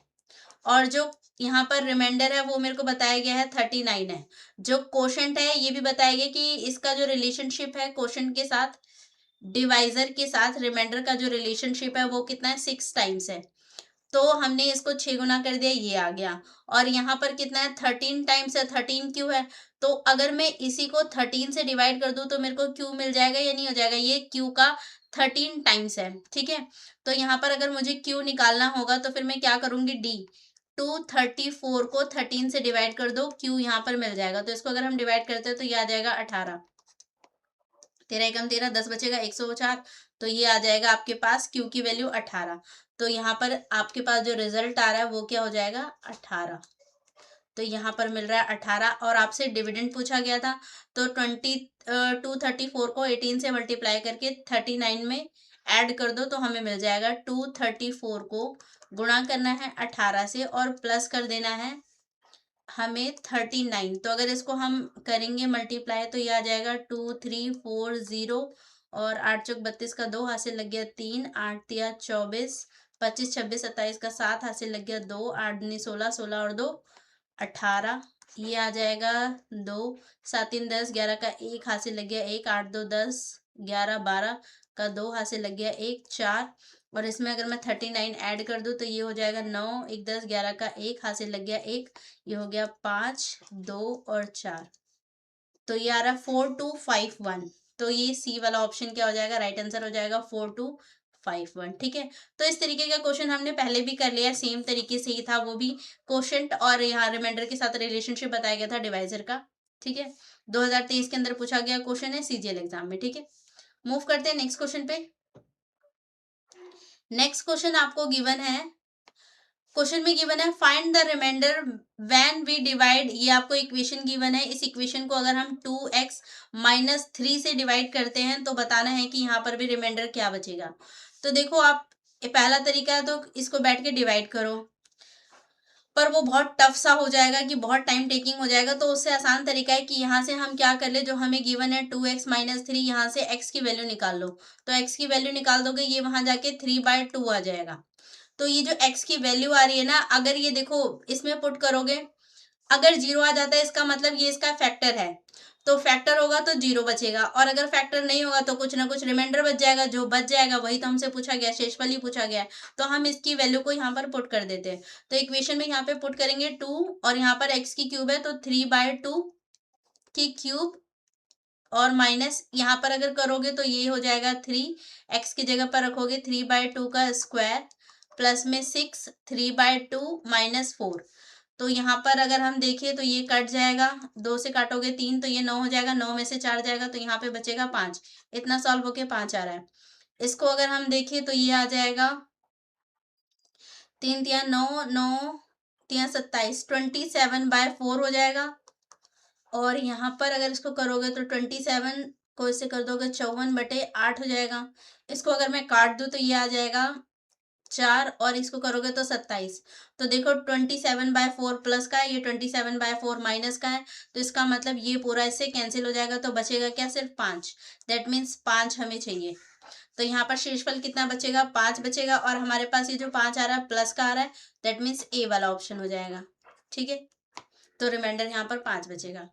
और जो यहाँ पर रिमाइंडर है वो मेरे को बताया गया है 39 है। जो कोशेंट है ये भी बताया गया कि इसका जो रिलेशनशिप है कोशेंट के साथ डिवाइजर के साथ रिमाइंडर का जो रिलेशनशिप है वो कितना है, 6 टाइम्स है। तो हमने इसको 6 गुना कर दिया, ये आ गया। और यहाँ पर कितना है, 13 टाइम्स है, 13 क्यू है। तो अगर मैं इसी को 13 से डिवाइड कर दूं तो मेरे को क्यू मिल जाएगा या नहीं हो जाएगा, ये क्यू का 13 टाइम्स है। ठीक है, तो यहाँ पर अगर मुझे क्यू निकालना होगा तो फिर मैं क्या करूंगी, डी 234 को 13 से डिवाइड कर दो, क्यू यहाँ पर मिल जाएगा। तो इसको अगर हम डिवाइड करते हैं तो ये आ जाएगा 18। 13 एकम 13, 10 बचेगा 104। तो ये आ जाएगा आपके पास क्यू की वैल्यू 18। तो यहाँ पर आपके पास जो रिजल्ट आ रहा है वो क्या हो जाएगा, 18। तो यहाँ पर मिल रहा है 18। और आपसे डिविडेंड पूछा गया था, तो 234 को 18 से मल्टीप्लाई करके 39 में ऐड कर दो तो हमें मिल जाएगा। 234 को गुणा करना है 18 से और प्लस कर देना है हमें 39। तो अगर इसको हम करेंगे मल्टीप्लाई तो ये आ जाएगा 2340, और 8 चौक 32 का 2 हाथ से लग गया 3, 8 तिया 24, 25 26 27 का 7 हाथ से लग गया 2, 8 दूनी 16, 16 और 2 18। ये आ जाएगा 2, 7 3 10, 11 का 1 हाथ से लग गया 1, 8 2 10, 11 12 का 2 हाथ से लग गया 1 4। और इसमें अगर मैं 39 ऐड कर दूं तो ये हो जाएगा 9 1 10, 11 का 1 हाथ से लग गया 1, ये हो गया 5 2 और 4। तो ये आ रहा है 4251। तो ये सी वाला ऑप्शन क्या हो जाएगा, राइट आंसर हो जाएगा 4251। 51। ठीक है, तो इस तरीके का क्वेश्चन हमने पहले भी कर लिया, सेम तरीके से ही था, वो भी क्वोशंट और यहाँ रिमाइंडर के साथ रिलेशनशिप बताया गया था डिवाइजर का। ठीक है, 2023 के अंदर पूछा गया क्वेश्चन है सीजीएल एग्जाम में। ठीक है, मूव करते हैं नेक्स्ट क्वेश्चन पे। नेक्स्ट क्वेश्चन आपको गिवन है, क्वेश्चन में गिवन है find the remainder when we divide, ये आपको इक्वेशन गिवन है, इस इक्वेशन को अगर हम 2x माइनस 3 से डिवाइड करते हैं तो बताना है कि यहाँ पर भी रिमाइंडर क्या बचेगा। तो देखो आप, ये पहला तरीका है तो इसको बैठ के डिवाइड करो, पर वो बहुत टफ सा हो जाएगा कि बहुत टाइम टेकिंग हो जाएगा, तो उससे आसान तरीका है कि यहाँ से हम क्या कर ले, जो हमें गिवन है 2x माइनस 3, यहाँ से x की वैल्यू निकाल लो। तो x की वैल्यू निकाल दोगे, ये वहां जाके 3/2 आ जाएगा। तो ये जो x की वैल्यू आ रही है ना, अगर ये देखो इसमें पुट करोगे, अगर 0 आ जाता है इसका मतलब ये इसका फैक्टर है, तो फैक्टर होगा तो 0 बचेगा, और अगर फैक्टर नहीं होगा तो कुछ ना कुछ रिमाइंडर बच जाएगा, जो बच जाएगा वही तो हमसे पूछा गया, शेषफल ही पूछा गया है। तो हम इसकी वैल्यू को यहाँ पर पुट कर देते हैं। तो इक्वेशन में यहाँ पे पुट करेंगे 2, और यहाँ पर x की क्यूब है तो 3/2 की क्यूब, और माइनस यहाँ पर अगर करोगे तो ये हो जाएगा 3, x की जगह पर रखोगे 3/2 का स्क्वायर, प्लस में 6, 3/2 माइनस 4। तो यहाँ पर अगर हम देखें तो ये कट जाएगा, 2 से काटोगे 3 तो ये 9 हो जाएगा, 9 में से 4 जाएगा तो यहाँ पे बचेगा 5। इतना सॉल्व होके 5 आ रहा है। इसको अगर हम देखें तो ये आ जाएगा 3 तिया 9, 9 तिया 27, 27/4 हो जाएगा। और यहाँ पर अगर इसको करोगे तो 27 को इससे कर दोगे 54/8 हो जाएगा। इसको अगर मैं काट दूं तो ये आ जाएगा 4, और इसको करोगे तो 27। तो देखो 27/4 प्लस का है, ये 27/4 माइनस का है, तो इसका मतलब ये पूरा इससे कैंसिल हो जाएगा, तो बचेगा क्या, सिर्फ 5। दैट मीन्स 5 हमें चाहिए। तो यहाँ पर शेषफल कितना बचेगा, 5 बचेगा, और हमारे पास ये जो 5 आ रहा है प्लस का आ रहा है, दैट मीन्स ए वाला ऑप्शन हो जाएगा। ठीक है, तो रिमाइंडर यहाँ पर 5 बचेगा।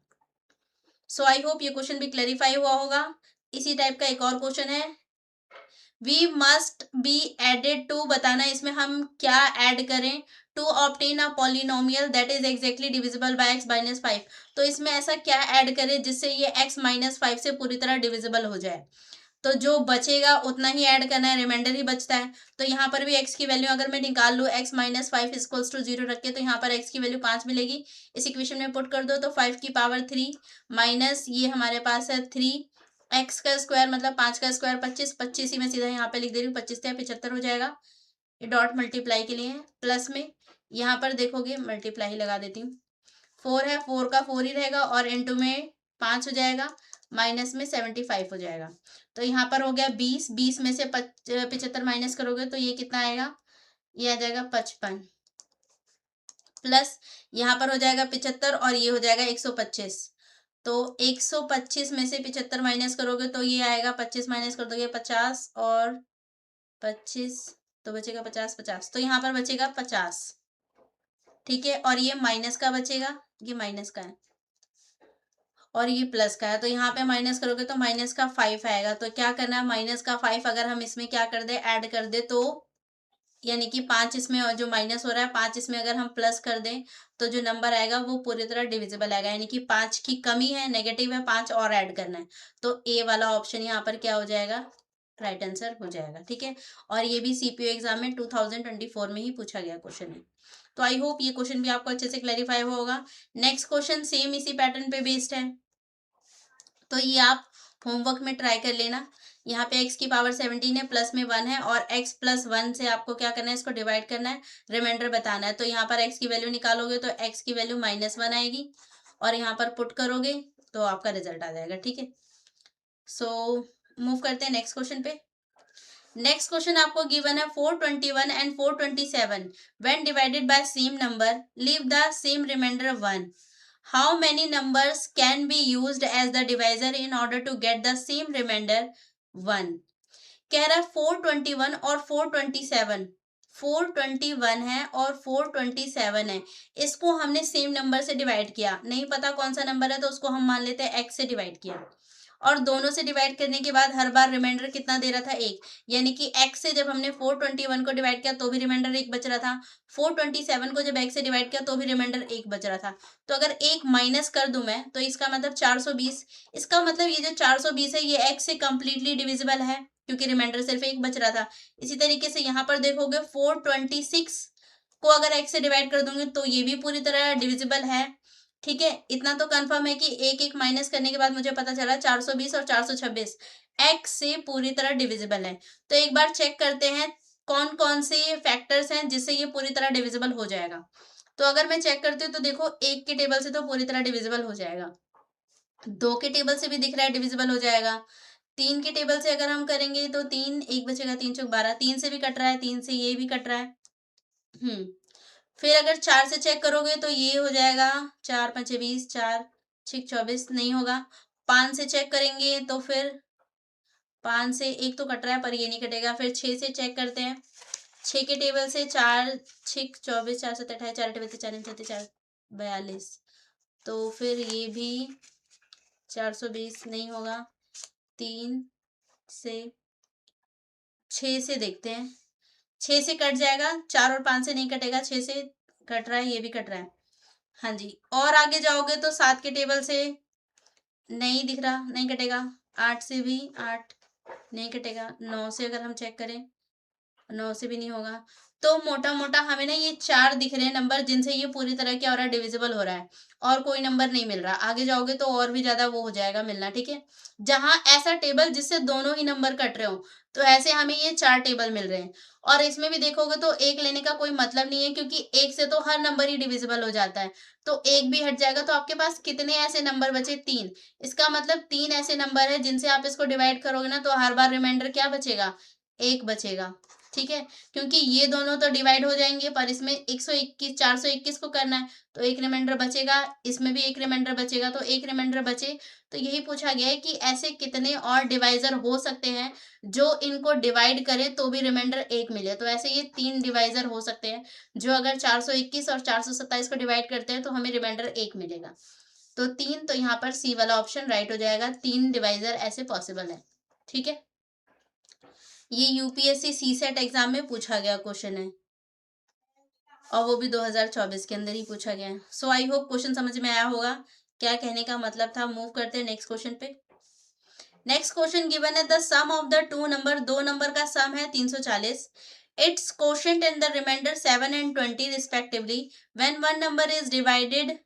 सो आई होप ये क्वेश्चन भी क्लैरिफाई हुआ होगा। इसी टाइप का एक और क्वेश्चन है, we must be added to, बताना इसमें हम क्या ऐड करें, to obtain a polynomial that is exactly divisible by x minus 5। तो इसमें ऐसा क्या ऐड करें जिससे ये x माइनस 5 से पूरी तरह डिविजिबल हो जाए। तो जो बचेगा उतना ही ऐड करना है, रिमाइंडर ही बचता है। तो यहाँ पर भी x की वैल्यू अगर मैं निकाल लूँ, x माइनस 5 इक्वल्स टू 0 रख के, तो यहाँ पर x की वैल्यू 5 मिलेगी। इस इक्वेशन में पुट कर दो तो 5 की पावर 3 माइनस ये हमारे पास है 3, x का स्क्वायर मतलब 5 का स्क्वायर 25, 25 ही मैं सीधा यहाँ पे लिख दे रही हूँ, 25 से 75 हो जाएगा। ये डॉट मल्टीप्लाई के लिए है, प्लस में यहाँ पर देखोगे मल्टीप्लाई ही लगा देती हूँ, 4 है, 4 का 4 ही रहेगा, और इंटू में 5 हो जाएगा, माइनस में 75 हो जाएगा। तो यहाँ पर हो गया 20, 20 में से 75 माइनस करोगे तो ये कितना आएगा, ये आ जाएगा 55, प्लस यहाँ पर हो जाएगा 75, और ये हो जाएगा 125। तो 125 में से 75 माइनस करोगे तो ये आएगा, 25 माइनस कर दोगे 50, और 25 तो बचेगा 50, 50 तो यहाँ पर बचेगा 50। ठीक है, और ये माइनस का बचेगा, ये माइनस का है और ये प्लस का है, तो यहाँ पे माइनस करोगे तो माइनस का 5 आएगा। तो क्या करना है, माइनस का 5 अगर हम इसमें क्या कर दे, ऐड कर दे, तो यानी कि 5 इसमें, और जो माइनस हो रहा है 5 इसमें अगर हम प्लस कर दें तो जो नंबर आएगा वो पूरी तरह डिविजिबल आएगा, यानी कि 5 की कमी है, नेगेटिव है, 5 और ऐड करना है। तो ए वाला ऑप्शन यहाँ पर क्या हो जाएगा, राइट आंसर हो जाएगा। ठीक है, और ये भी सीपीयू एग्जाम में 2024 में ही पूछा गया क्वेश्चन है। तो आई होप ये क्वेश्चन भी आपको अच्छे से क्लैरिफाई हुआ होगा। नेक्स्ट क्वेश्चन सेम इसी पैटर्न पे बेस्ड है, तो ये आप होमवर्क में ट्राई कर लेना। यहाँ पे x की पावर 17 है, प्लस में 1 है, और x प्लस 1 से आपको क्या करना है, इसको डिवाइड करना है, रिमाइंडर बताना है। तो यहाँ पर x की वैल्यू निकालोगे तो x की वैल्यू -1 आएगी, और यहाँ पर पुट करोगे तो आपका रिजल्ट आ जाएगा। ठीक है, सो मूव करते हैं नेक्स्ट क्वेश्चन पे। नेक्स्ट क्वेश्चन आपको गिवन है 421 and 427 when divided by same number leave the same remainder 1। How many numbers can be used as the divisor in order to get the same remainder 1? कह रहा है 421 और 427, 421 है और 427 है, इसको हमने सेम नंबर से डिवाइड किया, नहीं पता कौन सा नंबर है तो उसको हम मान लेते हैं x से डिवाइड किया, और दोनों से डिवाइड करने के बाद हर बार रिमाइंडर कितना दे रहा था, 1, यानी कि x से जब हमने 421 को डिवाइड किया तो भी रिमाइंडर 1 बच रहा था, 427 को जब x से डिवाइड किया तो भी रिमाइंडर 1 बच रहा था। तो अगर 1 माइनस कर दूं मैं तो इसका मतलब 420, इसका मतलब ये जो 420 है ये x से कंप्लीटली डिविजिबल है, क्योंकि रिमाइंडर सिर्फ एक बच रहा था। इसी तरीके से यहाँ पर देखोगे 426 को अगर x से डिवाइड कर दूंगी तो ये भी पूरी तरह डिविजिबल है। ठीक है, इतना तो कंफर्म है कि एक एक माइनस करने के बाद मुझे पता चला 420 और 426 x से पूरी तरह डिविजिबल है। तो एक बार चेक करते हैं कौन कौन से फैक्टर्स हैं जिससे ये पूरी तरह डिविजिबल हो जाएगा। तो अगर मैं चेक करती हूँ तो देखो एक के टेबल से तो पूरी तरह डिविजिबल हो जाएगा, दो के टेबल से भी दिख रहा है डिविजिबल हो जाएगा, तीन के टेबल से अगर हम करेंगे तो तीन, एक बचेगा, तीन चौक 12, तीन से भी कट रहा है, तीन से ये भी कट रहा है। फिर अगर चार से चेक करोगे तो ये हो जाएगा 4 5 20, 4 6 24, नहीं होगा। पाँच से चेक करेंगे तो फिर पाँच से एक तो कट रहा है पर ये नहीं कटेगा। फिर छः से चेक करते हैं, छः के टेबल से 4 6 24, 4 7 28, 4 28 4 37 4 42, तो फिर ये भी 420 नहीं होगा। तीन से, छः से देखते हैं, छः से कट जाएगा, चार और पाँच से नहीं कटेगा, छः से कट रहा है, ये भी कट रहा है। हाँ जी, और आगे जाओगे तो सात के टेबल से नहीं दिख रहा, नहीं कटेगा। आठ से भी, आठ नहीं कटेगा। नौ से अगर हम चेक करें, नौ से भी नहीं होगा। तो मोटा मोटा हमें ना ये चार दिख रहे हैं नंबर जिनसे ये पूरी तरह क्या हो रहा है, डिविजिबल हो रहा है, और कोई नंबर नहीं मिल रहा। आगे जाओगे तो और भी ज्यादा वो हो जाएगा मिलना। ठीक है, जहां ऐसा टेबल जिससे दोनों ही नंबर कट रहे हो, तो ऐसे हमें ये चार टेबल मिल रहे हैं। और इसमें भी देखोगे तो एक लेने का कोई मतलब नहीं है, क्योंकि एक से तो हर नंबर ही डिविजिबल हो जाता है, तो एक भी हट जाएगा। तो आपके पास कितने ऐसे नंबर बचे, तीन। इसका मतलब तीन ऐसे नंबर है जिनसे आप इसको डिवाइड करोगे ना, तो हर बार रिमाइंडर क्या बचेगा, एक बचेगा। ठीक है, क्योंकि ये दोनों तो डिवाइड हो जाएंगे, पर इसमें 121 421 को करना है, तो एक रिमाइंडर बचेगा, इसमें भी एक रिमाइंडर बचेगा, तो एक रिमाइंडर बचे। तो यही पूछा गया है कि ऐसे कितने और डिवाइजर हो सकते हैं जो इनको डिवाइड करे तो भी रिमाइंडर एक मिले। तो ऐसे ये तीन डिवाइजर हो सकते हैं जो अगर 421 और 427 को डिवाइड करते हैं तो हमें रिमाइंडर एक मिलेगा। तो तीन, तो यहाँ पर सी वाला ऑप्शन राइट हो जाएगा, तीन डिवाइजर ऐसे पॉसिबल है। ठीक है, ये यूपीएससी सी सेट एग्जाम में पूछा गया क्वेश्चन है, और वो भी 2024 के अंदर ही पूछा गया है। सो आई होप क्वेश्चन समझ में आया होगा, क्या कहने का मतलब था। मूव करते हैं नेक्स्ट क्वेश्चन पे। नेक्स्ट क्वेश्चन गिवन है, the sum of the two number, दो नंबर का सम है 340, its quotient and the remainder 7 and 20 respectively, when one number is divided,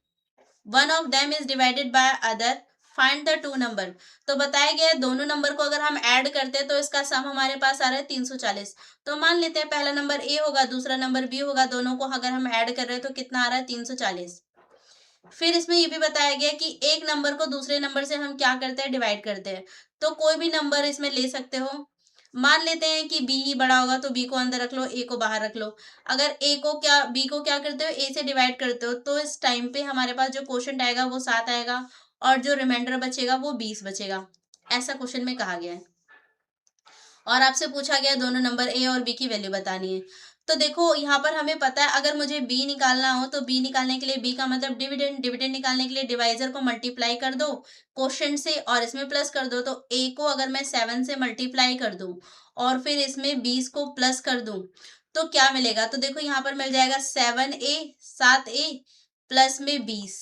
one of them is divided by other, find the two number. तो बताया गया है दोनों number को अगर हम ऐड करते हैं तो इसका सम हमारे पास आ रहा है 340। तो मान लेते हैं पहला नंबर ए होगा, दूसरा नंबर बी होगा, दोनों को अगर हम ऐड कर रहे हैं तो कितना आ रहा है, 340। फिर इसमें ये भी बताया गया कि एक नंबर को दूसरे नंबर से हम क्या करते हैं, डिवाइड करते हैं। तो कोई भी नंबर इसमें ले सकते हो। मान लेते हैं कि बी ही बड़ा होगा, तो बी को अंदर रख लो, ए को बाहर रख लो। अगर ए को क्या, बी को क्या करते हो, ए से डिवाइड करते हो, तो इस टाइम पे हमारे पास जो क्वोशिएंट आएगा वो 7 आएगा, और जो रिमाइंडर बचेगा वो 20 बचेगा। ऐसा क्वेश्चन में कहा गया है, और आपसे पूछा गया दोनों नंबर ए और बी की वैल्यू बतानी है। तो देखो यहाँ पर हमें पता है अगर मुझे बी निकालना हो तो बी निकालने के लिए, बी का मतलब डिविडेंड, डिविडेंड निकालने के लिए डिवाइजर को मल्टीप्लाई कर दो क्वोशिएंट से और इसमें प्लस कर दो। तो ए को अगर मैं 7 से मल्टीप्लाई कर दूं और फिर इसमें 20 को प्लस कर दूं तो क्या मिलेगा। तो देखो यहाँ पर मिल जाएगा 7a, 7a प्लस में 20,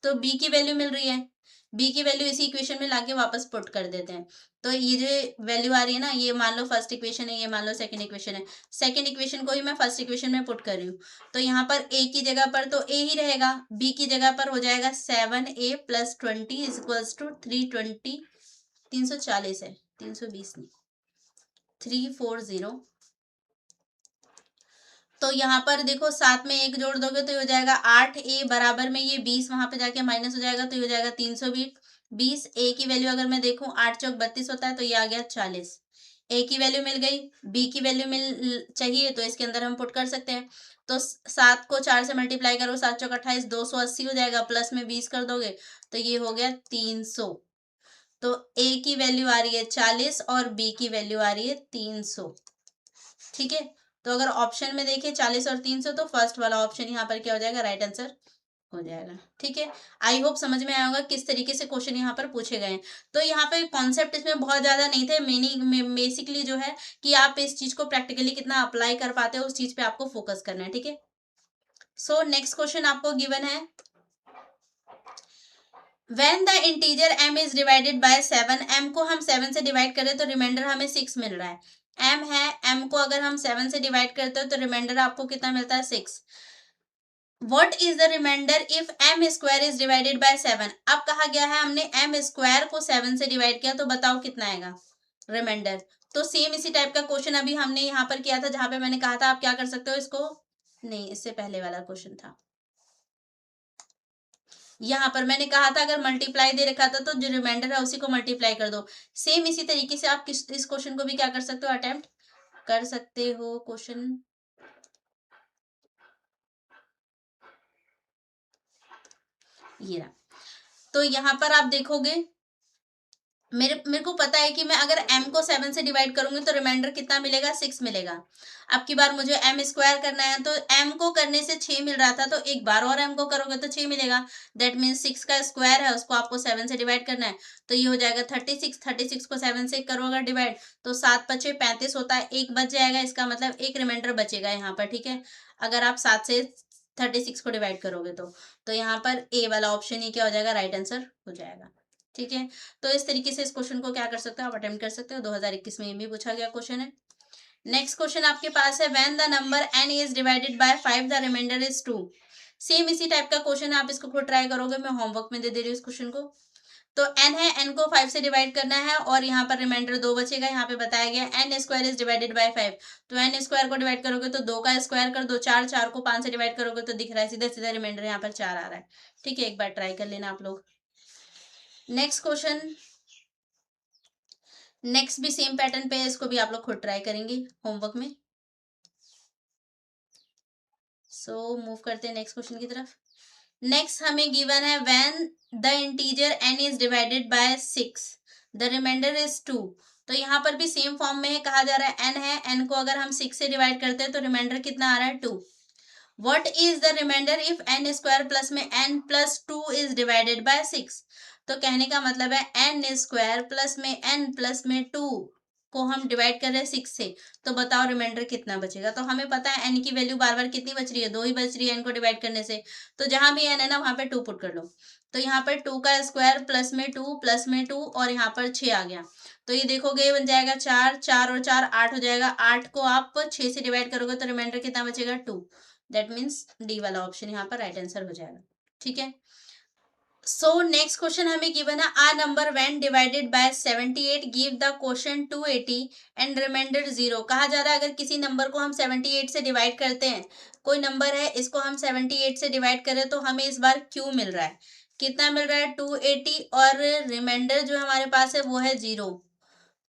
तो बी की वैल्यू मिल रही है। बी की वैल्यू इसी इक्वेशन में लाके वापस पुट कर देते हैं। तो ये जो वैल्यू आ रही है ना, ये मान लो फर्स्ट इक्वेशन है, ये मान लो सेकंड इक्वेशन है। सेकंड इक्वेशन को ही मैं फर्स्ट इक्वेशन में पुट कर रही हूँ, तो यहाँ पर ए की जगह पर तो ए ही रहेगा, बी की जगह पर हो जाएगा 7a plus 20 is equals to 320, 340 है, 320 नहीं, 340। तो यहाँ पर देखो साथ में एक जोड़ दोगे तो ये हो जाएगा 8a बराबर में ये 20 वहां पे जाके माइनस हो जाएगा, तो ये हो जाएगा 320। ए की वैल्यू अगर मैं देखूं 8 चौक 32 होता है, तो ये आ गया 40। ए की वैल्यू मिल गई, बी की वैल्यू मिल चाहिए तो इसके अंदर हम पुट कर सकते हैं। तो 7 को 4 से मल्टीप्लाई करो, 7 चौक 28, 280 हो जाएगा, प्लस में 20 कर दोगे तो ये हो गया 300। तो ए की वैल्यू आ रही है 40 और बी की वैल्यू आ रही है 300। ठीक है, तो अगर ऑप्शन में देखें 40 और 300, तो फर्स्ट वाला ऑप्शन यहाँ पर क्या हो जाएगा, राइट आंसर हो जाएगा। ठीक है, आई होप समझ में आया होगा किस तरीके से क्वेश्चन यहाँ पर पूछे गए हैं। तो यहाँ पे कॉन्सेप्ट इसमें बहुत ज्यादा नहीं थे, बेसिकली जो है कि आप इस चीज को प्रैक्टिकली कितना अप्लाई कर पाते हो उस चीज पे आपको फोकस करना है। ठीक है, सो नेक्स्ट क्वेश्चन आपको गिवन है, when the integer m is divided bye 7, m को हम 7 से डिवाइड करें तो रिमाइंडर हमें 6 मिल रहा है। m है, m को अगर हम 7 से डिवाइड करते हो तो रिमाइंडर आपको कितना मिलता है 6। What is the remainder if m square is divided by 7? अब कहा गया है हमने m स्क्वायर को 7 से डिवाइड किया, तो बताओ कितना आएगा रिमाइंडर। तो सेम इसी टाइप का क्वेश्चन अभी हमने यहाँ पर किया था, जहां पे मैंने कहा था आप क्या कर सकते हो इसको, नहीं इससे पहले वाला क्वेश्चन था, यहाँ पर मैंने कहा था अगर मल्टीप्लाई दे रखा था तो जो रिमाइंडर है उसी को मल्टीप्लाई कर दो। सेम इसी तरीके से आप इस क्वेश्चन को भी क्या कर सकते हो, अटेम्प्ट कर सकते हो क्वेश्चन। ये रहा, तो यहाँ पर आप देखोगे मेरे को पता है कि मैं अगर m को 7 से डिवाइड करूंगी तो रिमाइंडर कितना मिलेगा, 6 मिलेगा। अब की बार मुझे m स्क्वायर करना है, तो m को करने से 6 मिल रहा था, तो एक बार और m को करोगे तो 6 मिलेगा। दैट मीन्स 6 का स्क्वायर है, उसको आपको 7 से डिवाइड करना है, तो ये हो जाएगा 36। 36 को 7 से करोगे डिवाइड तो 7 पचे 35 होता है, एक बच जाएगा, इसका मतलब एक रिमाइंडर बचेगा यहाँ पर, ठीक है। अगर आप 7 से 36 को डिवाइड करोगे तो यहाँ पर ए वाला ऑप्शन ही क्या हो जाएगा, राइट आंसर हो जाएगा, ठीक है। तो इस तरीके से इस क्वेश्चन को क्या कर सकते हो, आप अटेम्प्ट कर सकते हो। 2021 में ये भी पूछा गया क्वेश्चन है। नेक्स्ट क्वेश्चन आपके पास है, when the number n is divided by 5 the remainder is 2। Same इसी टाइप का क्वेश्चन है, आप इसको खुद ट्राई करोगे, मैं होमवर्क में दे रही हूँ इस क्वेश्चन को। तो n है, n को 5 से डिवाइड करना है और यहाँ पर रिमाइंडर 2 बचेगा। यहाँ पे बताया गया n square is divided by 5, तो n स्क्वायर को डिवाइड करोगे तो 2 का स्क्वायर कर दो, 4, 4 को 5 से डिवाइड करोगे तो दिख रहा है सीधा सीधा रिमाइंडर यहाँ पर 4 आ रहा है, ठीक है। एक बार ट्राई कर लेना आप लोग। नेक्स्ट क्वेश्चन, नेक्स्ट भी सेम पैटर्न पे है, इसको भी आप लोग खुद ट्राई करेंगे होमवर्क में। सो मूव करते हैं नेक्स्ट क्वेश्चन की तरफ। नेक्स्ट हमें गिवन है, when the integer n is divided by 6 the remainder is 2। तो यहाँ पर भी सेम फॉर्म में है, कहा जा रहा है n है, n को अगर हम 6 से डिवाइड करते हैं तो रिमाइंडर कितना आ रहा है 2। What is the remainder if n square plus में n plus 2 is divided by 6। तो कहने का मतलब है n स्क्वायर प्लस में n प्लस में 2 को हम डिवाइड कर रहे हैं 6 से, तो बताओ रिमाइंडर कितना बचेगा। तो हमें पता है n की वैल्यू बार बार कितनी बच रही है, 2 ही बच रही है n को डिवाइड करने से, तो जहां भी n है ना वहां पे 2 पुट कर लो। तो यहाँ पर 2 का स्क्वायर प्लस में 2 और यहाँ पर 6 आ गया, तो ये देखोगे ये बन जाएगा 4, 4 और 4 8 हो जाएगा। 8 को आप 6 से डिवाइड करोगे तो रिमाइंडर कितना बचेगा 2। दैट मीन्स डी वाला ऑप्शन यहाँ पर राइट आंसर हो जाएगा, ठीक है। सो नेक्स्ट क्वेश्चन हमें गिवन है, a number when divided by 78 give the quotient 280 and remainder 0। कहा जा रहा है अगर किसी नंबर को हम 78 से डिवाइड करते हैं, कोई नंबर है इसको हम 78 से डिवाइड करें तो हमें इस बार क्यू मिल रहा है, कितना मिल रहा है 280, और रिमाइंडर जो हमारे पास है वो है 0।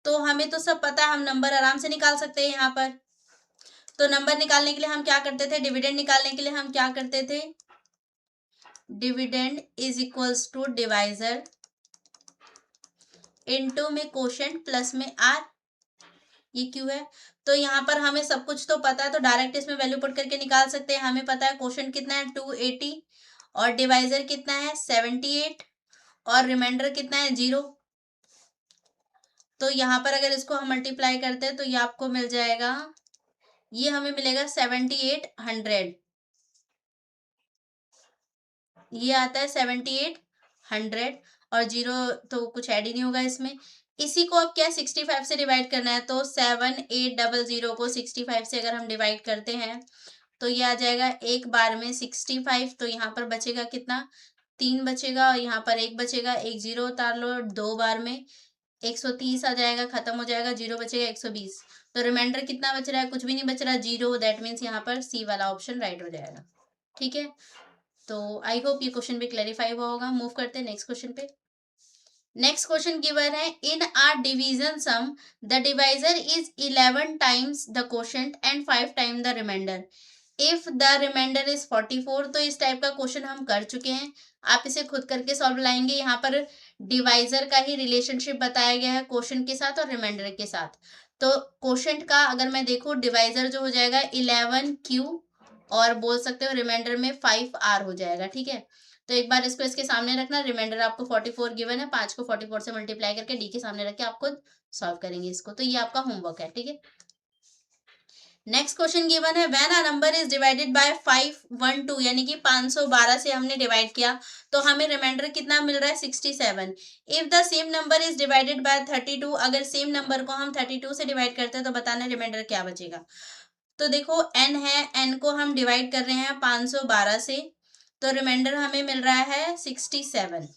तो हमें तो सब पता है, हम नंबर आराम से निकाल सकते हैं यहाँ पर। तो नंबर निकालने के लिए हम क्या करते थे, डिविडेंड निकालने के लिए हम क्या करते थे, dividend is equals to divisor into में क्वोशंट प्लस में आर, ये क्यू है। तो यहाँ पर हमें सब कुछ तो पता है, तो डायरेक्ट इसमें वैल्यू पुट करके निकाल सकते हैं। हमें पता है क्वोशंट कितना है 280 और डिवाइजर कितना है 78 और रिमाइंडर कितना है 0। तो यहाँ पर अगर इसको हम मल्टीप्लाई करते हैं तो ये आपको मिल जाएगा, ये हमें मिलेगा 7800, ये आता है 7800 और 0 तो कुछ ऐड ही नहीं होगा इसमें। इसी को अब क्या 65 से डिवाइड करना है, तो 7800 को 65 से अगर हम डिवाइड करते हैं तो ये आ जाएगा एक बार में 65। तो यहाँ पर बचेगा कितना, 3 बचेगा और यहाँ पर 1 बचेगा, एक 0 उतार लो, 2 बार में 130 आ जाएगा, खत्म हो जाएगा, 0 बचेगा 120। तो रिमाइंडर कितना बच रहा है, कुछ भी नहीं बच रहा, 0। दैट मीन्स यहाँ पर सी वाला ऑप्शन राइट हो जाएगा, ठीक है। तो आई होप ये क्वेश्चन भी क्लैरिफाई हुआ होगा। मूव करते हैं नेक्स्ट क्वेश्चन पे। नेक्स्ट क्वेश्चन गिवन है, in are division sum the divisor is 11 times the quotient and 5 time the remainder if the remainder is 44। तो इस टाइप का क्वेश्चन हम कर चुके हैं, आप इसे खुद करके सॉल्व लाएंगे। यहाँ पर डिवाइजर का ही रिलेशनशिप बताया गया है क्वोशंट के साथ और रिमाइंडर के साथ। तो क्वोशंट का अगर मैं देखूँ, डिवाइजर जो हो जाएगा 11Q और बोल सकते हो रिमाइंडर में 5R हो जाएगा, ठीक है। तो एक बार इसको इसके सामने रखना, रिमाइंडर आपको 44 गिवन है, 5 को 44 से मल्टीप्लाई करके डी के सामने रख के आप खुद सॉल्व करेंगे इसको। तो ये आपका होमवर्क है, ठीक है। नेक्स्ट क्वेश्चन गिवन है when a number is divided bye 512 यानी कि 512 से हमने डिवाइड किया तो हमें रिमाइंडर कितना मिल रहा है 67। If the same number is divided bye 32 अगर सेम नंबर को हम 32 से डिवाइड करते हैं तो बताना रिमाइंडर क्या बचेगा। तो देखो n है, n को हम डिवाइड कर रहे हैं 512 से तो रिमाइंडर हमें मिल रहा है 67।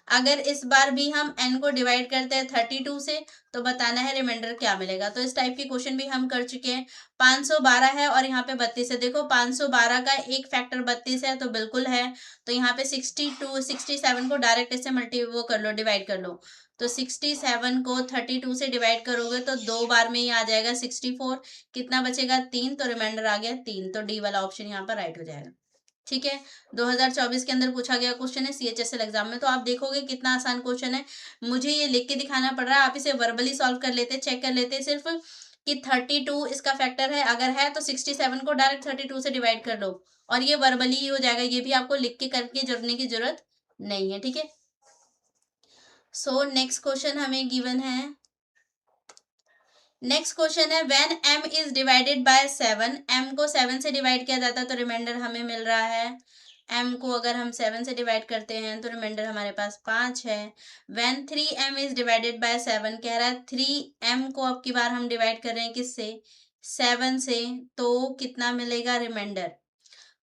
अगर इस बार भी हम n को डिवाइड करते हैं 32 से तो बताना है रिमाइंडर क्या मिलेगा। तो इस टाइप के क्वेश्चन भी हम कर चुके हैं। 512 है और यहाँ पे 32 है। देखो 512 का एक फैक्टर 32 है तो बिल्कुल है। तो यहाँ पे 62 67 को डायरेक्ट इससे मल्टी वो कर लो, डिवाइड कर लो। तो 67 को 32 से डिवाइड करोगे तो 2 बार में ही आ जाएगा 64। कितना बचेगा 3, तो रिमाइंडर आ गया 3। तो डी वाला ऑप्शन यहाँ पर राइट हो जाएगा। ठीक है, 2024 के अंदर पूछा गया क्वेश्चन है CHSL एग्जाम में। तो आप देखोगे कितना आसान क्वेश्चन है। मुझे ये लिख के दिखाना पड़ रहा है, आप इसे वर्बली सॉल्व कर लेते, चेक कर लेते सिर्फ कि 32 इसका फैक्टर है। अगर है तो 67 को डायरेक्ट 32 से डिवाइड कर लो और ये वर्बली ही हो जाएगा। ये भी आपको लिख के करके जोड़ने की जरूरत नहीं है। ठीक है, सो नेक्स्ट क्वेश्चन हमें गिवन है। नेक्स्ट क्वेश्चन है when m is divided bye 7, m को 7 से डिवाइड किया जाता है तो रिमाइंडर हमें मिल रहा है। m को अगर हम 7 से डिवाइड करते हैं तो रिमाइंडर हमारे पास 5 है। When 3m is divided bye 7 कह रहा है 3m को अब की बार हम डिवाइड कर रहे हैं किससे, 7 से, तो कितना मिलेगा रिमाइंडर।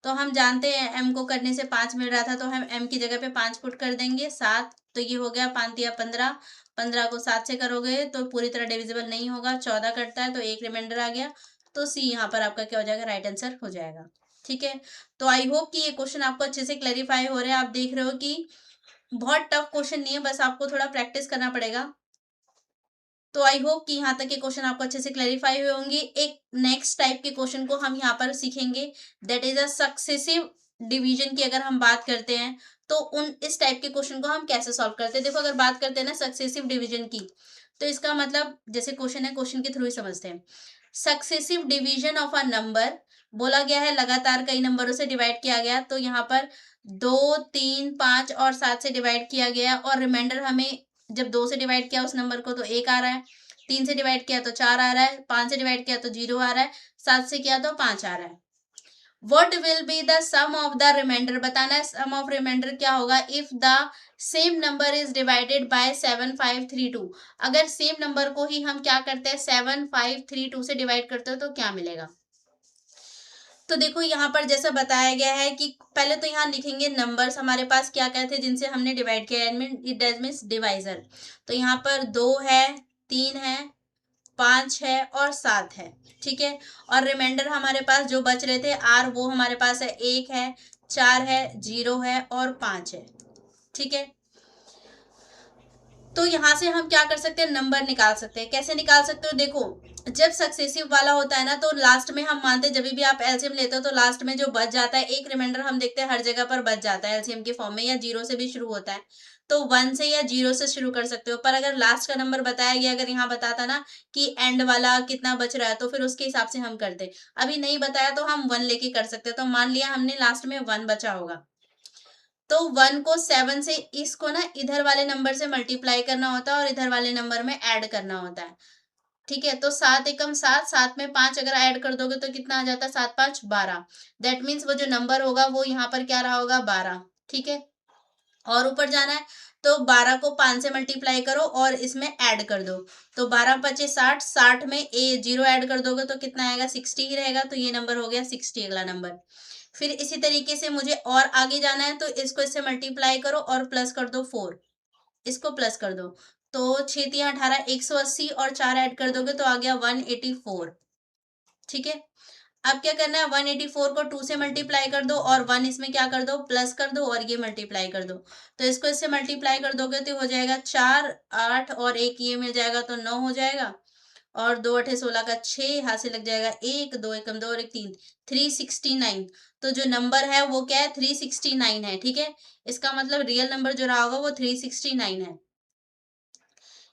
तो हम जानते हैं m को करने से 5 मिल रहा था तो हम m की जगह पे 5 पुट कर देंगे 7। तो ये हो गया 5 या 15, 15 को 7 से करोगे तो पूरी तरह डिविजिबल नहीं होगा, 14 कटता है तो एक रिमाइंडर आ गया। तो सी यहाँ पर आपका क्या हो जाएगा, राइट आंसर हो जाएगा। ठीक है, तो आई होप कि ये क्वेश्चन आपको अच्छे से क्लैरिफाई हो रहे हैं। आप देख रहे हो कि बहुत टफ क्वेश्चन नहीं है, बस आपको थोड़ा प्रैक्टिस करना पड़ेगा। तो आई होप कि यहाँ तक के क्वेश्चन आपको अच्छे से क्लैरिफाई हुए होंगे। एक नेक्स्ट टाइप के क्वेश्चन को हम यहाँ पर सीखेंगे, that is a successive division की अगर हम बात करते हैं तो उन इस टाइप के क्वेश्चन को हम कैसे सॉल्व करते हैं। देखो अगर बात करते हैं ना सक्सेसिव डिवीजन की, तो इसका मतलब जैसे क्वेश्चन है, क्वेश्चन के थ्रू ही समझते हैं। Successive division of a number, बोला गया है लगातार कई नंबरों से डिवाइड किया गया, तो यहाँ पर 2 3 5 और 7 से डिवाइड किया गया और रिमाइंडर हमें जब 2 से डिवाइड किया उस नंबर को तो 1 आ रहा है, 3 से डिवाइड किया तो 4 आ रहा है, 5 से डिवाइड किया तो 0 आ रहा है, 7 से किया तो 5 आ रहा है। What will be the sum of the remainder, बताना है sum of remainder क्या होगा if the same number is divided by 7532। अगर सेम नंबर को ही हम क्या करते हैं 7532 से डिवाइड करते हो तो क्या मिलेगा। तो देखो यहाँ पर जैसा बताया गया है कि पहले तो यहाँ लिखेंगे नंबर्स हमारे पास क्या क्या थे जिनसे हमने डिवाइड किया, इट मीन्स डिवाइजर। तो यहाँ पर 2 है, 3 है, 5 है और 7 है। ठीक है, और रिमाइंडर हमारे पास जो बच रहे थे आर, वो हमारे पास है 1 है, 4 है, 0 है और 5 है। ठीक है, तो यहाँ से हम क्या कर सकते हैं, नंबर निकाल सकते हैं। कैसे निकाल सकते हो, देखो जब सक्सेसिव वाला होता है ना तो लास्ट में हम मानते हैं, जब भी आप एलसीएम लेते हो तो लास्ट में जो बच जाता है एक रिमाइंडर हम देखते हैं हर जगह पर बच जाता है एलसीएम के फॉर्म में, या 0 से भी शुरू होता है। तो 1 से या 0 से शुरू कर सकते हो। पर अगर लास्ट का नंबर बताया गया, अगर यहाँ बताता ना कि एंड वाला कितना बच रहा है तो फिर उसके हिसाब से हम करते। अभी नहीं बताया तो हम 1 लेके कर सकते। तो मान लिया हमने लास्ट में 1 बचा होगा, तो 1 को 7 से इसको ना इधर वाले नंबर से मल्टीप्लाई करना होता है और इधर वाले नंबर में ऐड करना होता है। ठीक है, तो 7 एकम 7, 7 में 5 अगर ऐड कर दोगे तो कितना आ जाता है, 7 5 12। दैट मीन्स वो जो नंबर होगा वो यहाँ पर क्या रहा होगा, 12। ठीक है, और ऊपर जाना है तो 12 को 5 से मल्टीप्लाई करो और इसमें ऐड कर दो। तो 12 पचे 60, 60 में ए 0 ऐड कर दोगे तो कितना आएगा, 60 ही रहेगा। तो ये नंबर हो गया 60 अगला नंबर। फिर इसी तरीके से मुझे और आगे जाना है तो इसको इससे मल्टीप्लाई करो और प्लस कर दो 4, इसको प्लस कर दो। तो 6 तिया 18, 180 और 4 ऐड कर दोगे तो आ गया 184। ठीक है, अब क्या करना है, 184 को 2 से मल्टीप्लाई कर दो और 1 इसमें क्या कर दो, प्लस कर दो और ये मल्टीप्लाई कर दो। तो इसको इससे मल्टीप्लाई कर दोगे तो हो जाएगा 4 8 और 1 ये मिल जाएगा तो 9 हो जाएगा। और 2 8 16 का 6 हाथ से लग जाएगा 1, 2 एकम 2 और 1 3, 369। तो जो नंबर है वो क्या है, 369 है। ठीक है, इसका मतलब रियल नंबर जो रहा होगा वो 369 है।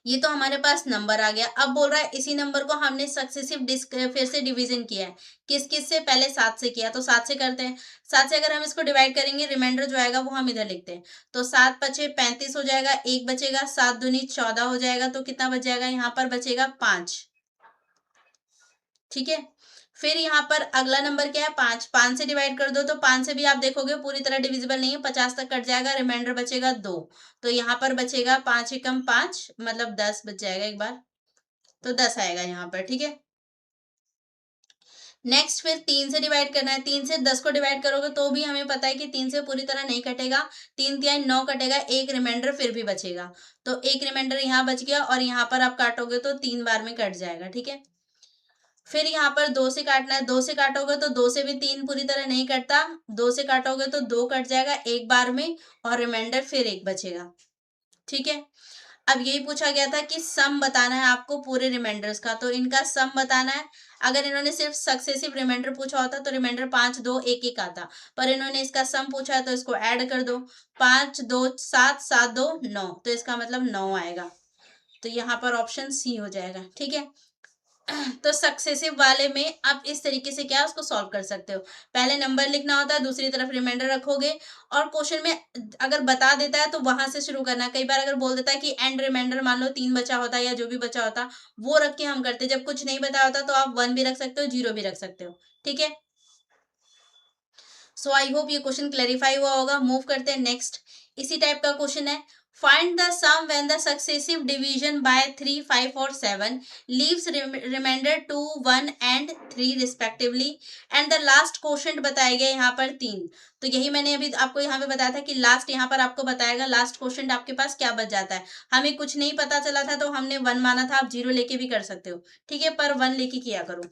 ये तो हमारे पास नंबर आ गया। अब बोल रहा है इसी नंबर को हमने सक्सेसिव फिर से डिवीजन किया है। किस किस से, पहले 7 से किया, तो 7 से करते हैं। 7 से अगर हम इसको डिवाइड करेंगे रिमाइंडर जो आएगा वो हम इधर लिखते हैं। तो 7 पचे 35 हो जाएगा, 1 बचेगा, 7 दूनी 14 हो जाएगा। तो कितना बच जाएगा, यहाँ पर बचेगा 5। ठीक है, फिर यहाँ पर अगला नंबर क्या है 5, 5 से डिवाइड कर दो, तो 5 से भी आप देखोगे पूरी तरह डिविजिबल नहीं है, 50 तक कट जाएगा, रिमाइंडर बचेगा 2। तो यहाँ पर बचेगा 5 एकम 5 मतलब 10 बच जाएगा एक बार, तो 10 आएगा यहाँ पर, ठीक है। नेक्स्ट फिर 3 से डिवाइड करना है, 3 से 10 को डिवाइड करोगे तो भी हमें पता है कि 3 से पूरी तरह नहीं कटेगा, 3 तिहाई 9 कटेगा, एक रिमाइंडर फिर भी बचेगा, तो एक रिमाइंडर यहाँ बच गया और यहाँ पर आप काटोगे तो 3 बार में कट जाएगा, ठीक है। फिर यहाँ पर 2 से काटना है, 2 से काटोगे तो 2 से भी 3 पूरी तरह नहीं कटता, 2 से काटोगे तो 2 कट जाएगा एक बार में और रिमाइंडर फिर एक बचेगा, ठीक है। अब यही पूछा गया था कि सम बताना है आपको पूरे रिमाइंडर्स का, तो इनका सम बताना है। अगर इन्होंने सिर्फ सक्सेसिव रिमाइंडर पूछा होता तो रिमाइंडर 5 2 1 1 आता, पर इन्होंने इसका सम पूछा है तो इसको ऐड कर दो, 5 2 7 7 2 9, तो इसका मतलब 9 आएगा, तो यहाँ पर ऑप्शन सी हो जाएगा, ठीक है। तो सक्सेसिव वाले में आप इस तरीके से क्या उसको सॉल्व कर सकते हो, पहले नंबर लिखना होता है, दूसरी तरफ रिमाइंडर रखोगे, और क्वेश्चन में अगर बता देता है तो वहां से शुरू करना है। कई बार अगर बोल देता है कि एंड रिमाइंडर मान लो 3 बचा होता है या जो भी बचा होता वो रख के हम करते, जब कुछ नहीं बताया होता तो आप 1 भी रख सकते हो, 0 भी रख सकते हो, ठीक है। सो आई होप ये क्वेश्चन क्लैरिफाई हुआ होगा। मूव करते हैं नेक्स्ट, इसी टाइप का क्वेश्चन है। Find the sum when the successive division by 3 5 और 7 leaves remainder 2 1 and 3 respectively, and the last question बताया गया यहाँ पर 3। तो यही मैंने अभी आपको यहाँ पे बताया था कि लास्ट यहाँ पर आपको बताएगा लास्ट क्वेश्चन आपके पास क्या बच जाता है। हमें कुछ नहीं पता चला था तो हमने 1 माना था, आप 0 लेके भी कर सकते हो, ठीक है, पर 1 लेके किया करो।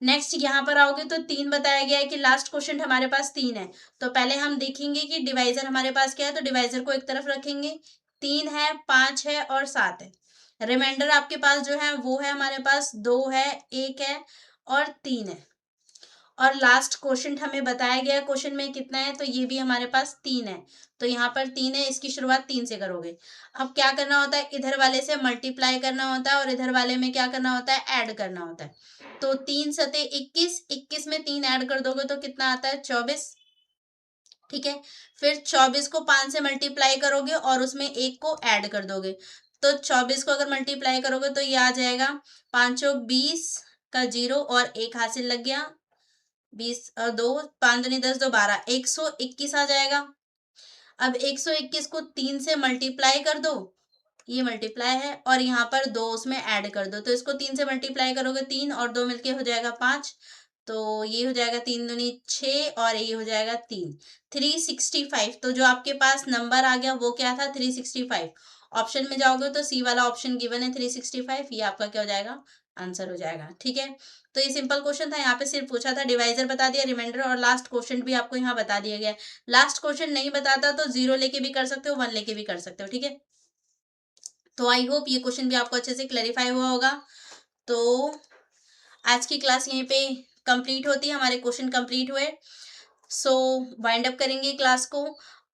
नेक्स्ट यहाँ पर आओगे तो 3 बताया गया है कि लास्ट क्वेश्चन हमारे पास 3 है, तो पहले हम देखेंगे कि डिवाइजर हमारे पास क्या है, तो डिवाइजर को एक तरफ रखेंगे, 3 है 5 है और 7 है। रिमाइंडर आपके पास जो है वो है हमारे पास 2 है 1 है और 3 है, और लास्ट क्वेश्चन हमें बताया गया क्वेश्चन में कितना है, तो ये भी हमारे पास 3 है, तो यहाँ पर 3 है, इसकी शुरुआत 3 से करोगे। अब क्या करना होता है, इधर वाले से मल्टीप्लाई करना होता है और इधर वाले में क्या करना होता है, ऐड करना होता है। तो 3 सते 21, 21 में 3 ऐड कर दोगे तो कितना आता है 24, ठीक है। फिर 24 को 5 से मल्टीप्लाई करोगे और उसमें 1 को ऐड कर दोगे, तो 24 को अगर मल्टीप्लाई करोगे तो ये आ जाएगा 5 20 का 0 और 1 हासिल लग गया, 20 और 2 5 दूनी 10 2 12, 121 आ जाएगा। अब 121 को 3 से मल्टीप्लाई कर दो, ये मल्टीप्लाई है, और यहाँ पर 2 उसमें ऐड कर दो, तो इसको 3 से मल्टीप्लाई करोगे 3 और 2 मिलके हो जाएगा 5, तो ये हो जाएगा 3 दूनी 6 और ये हो जाएगा 3, 365। तो जो आपके पास नंबर आ गया वो क्या था 365। ऑप्शन में जाओगे तो सी वाला ऑप्शन गिवन है 365, ये आपका क्या हो जाएगा आंसर हो जाएगा, ठीक है। तो ये सिंपल क्वेश्चन था, यहाँ पे सिर्फ पूछा था डिवाइजर बता दिया, रिमाइंडर और लास्ट क्वेश्चन भी आपको यहाँ बता दिया गया है। लास्ट क्वेश्चन नहीं बताता तो 0 लेके भी कर सकते हो, 1 लेके भी कर सकते हो, ठीक है। तो आई होप ये क्वेश्चन भी आपको अच्छे से क्लैरिफाई हुआ होगा। तो आज की क्लास यहीं पे कंप्लीट होती है, हमारे क्वेश्चन कंप्लीट हुए। सो वाइंड अप करेंगे क्लास को,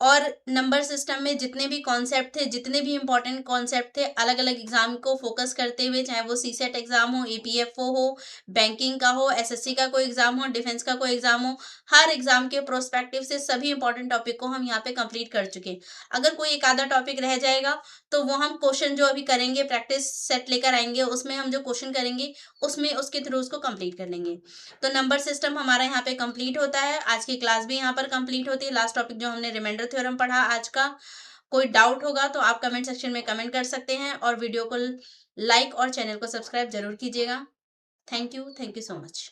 और नंबर सिस्टम में जितने भी कॉन्सेप्ट थे, जितने भी इंपॉर्टेंट कॉन्सेप्ट थे, अलग अलग एग्जाम को फोकस करते हुए, चाहे वो सीसेट एग्जाम हो, ईपीएफओ हो, बैंकिंग का हो, एसएससी का कोई एग्जाम हो, डिफेंस का कोई एग्जाम हो, हर एग्जाम के प्रोस्पेक्टिव से सभी इंपॉर्टेंट टॉपिक को हम यहाँ पे कंप्लीट कर चुके हैं। अगर कोई एक आधा टॉपिक रह जाएगा तो वो हम क्वेश्चन जो अभी करेंगे, प्रैक्टिस सेट लेकर आएंगे, उसमें हम जो क्वेश्चन करेंगे उसमें उसके थ्रू उसको कंप्लीट कर लेंगे। तो नंबर सिस्टम हमारा यहाँ पे कंप्लीट होता है, आज की क्लास भी यहाँ पर कंप्लीट होती है। लास्ट टॉपिक जो हमने रिमाइंडर थ्योरम पढ़ा आज का, कोई डाउट होगा तो आप कमेंट सेक्शन में कमेंट कर सकते हैं, और वीडियो को लाइक और चैनल को सब्सक्राइब जरूर कीजिएगा। Thank you so much.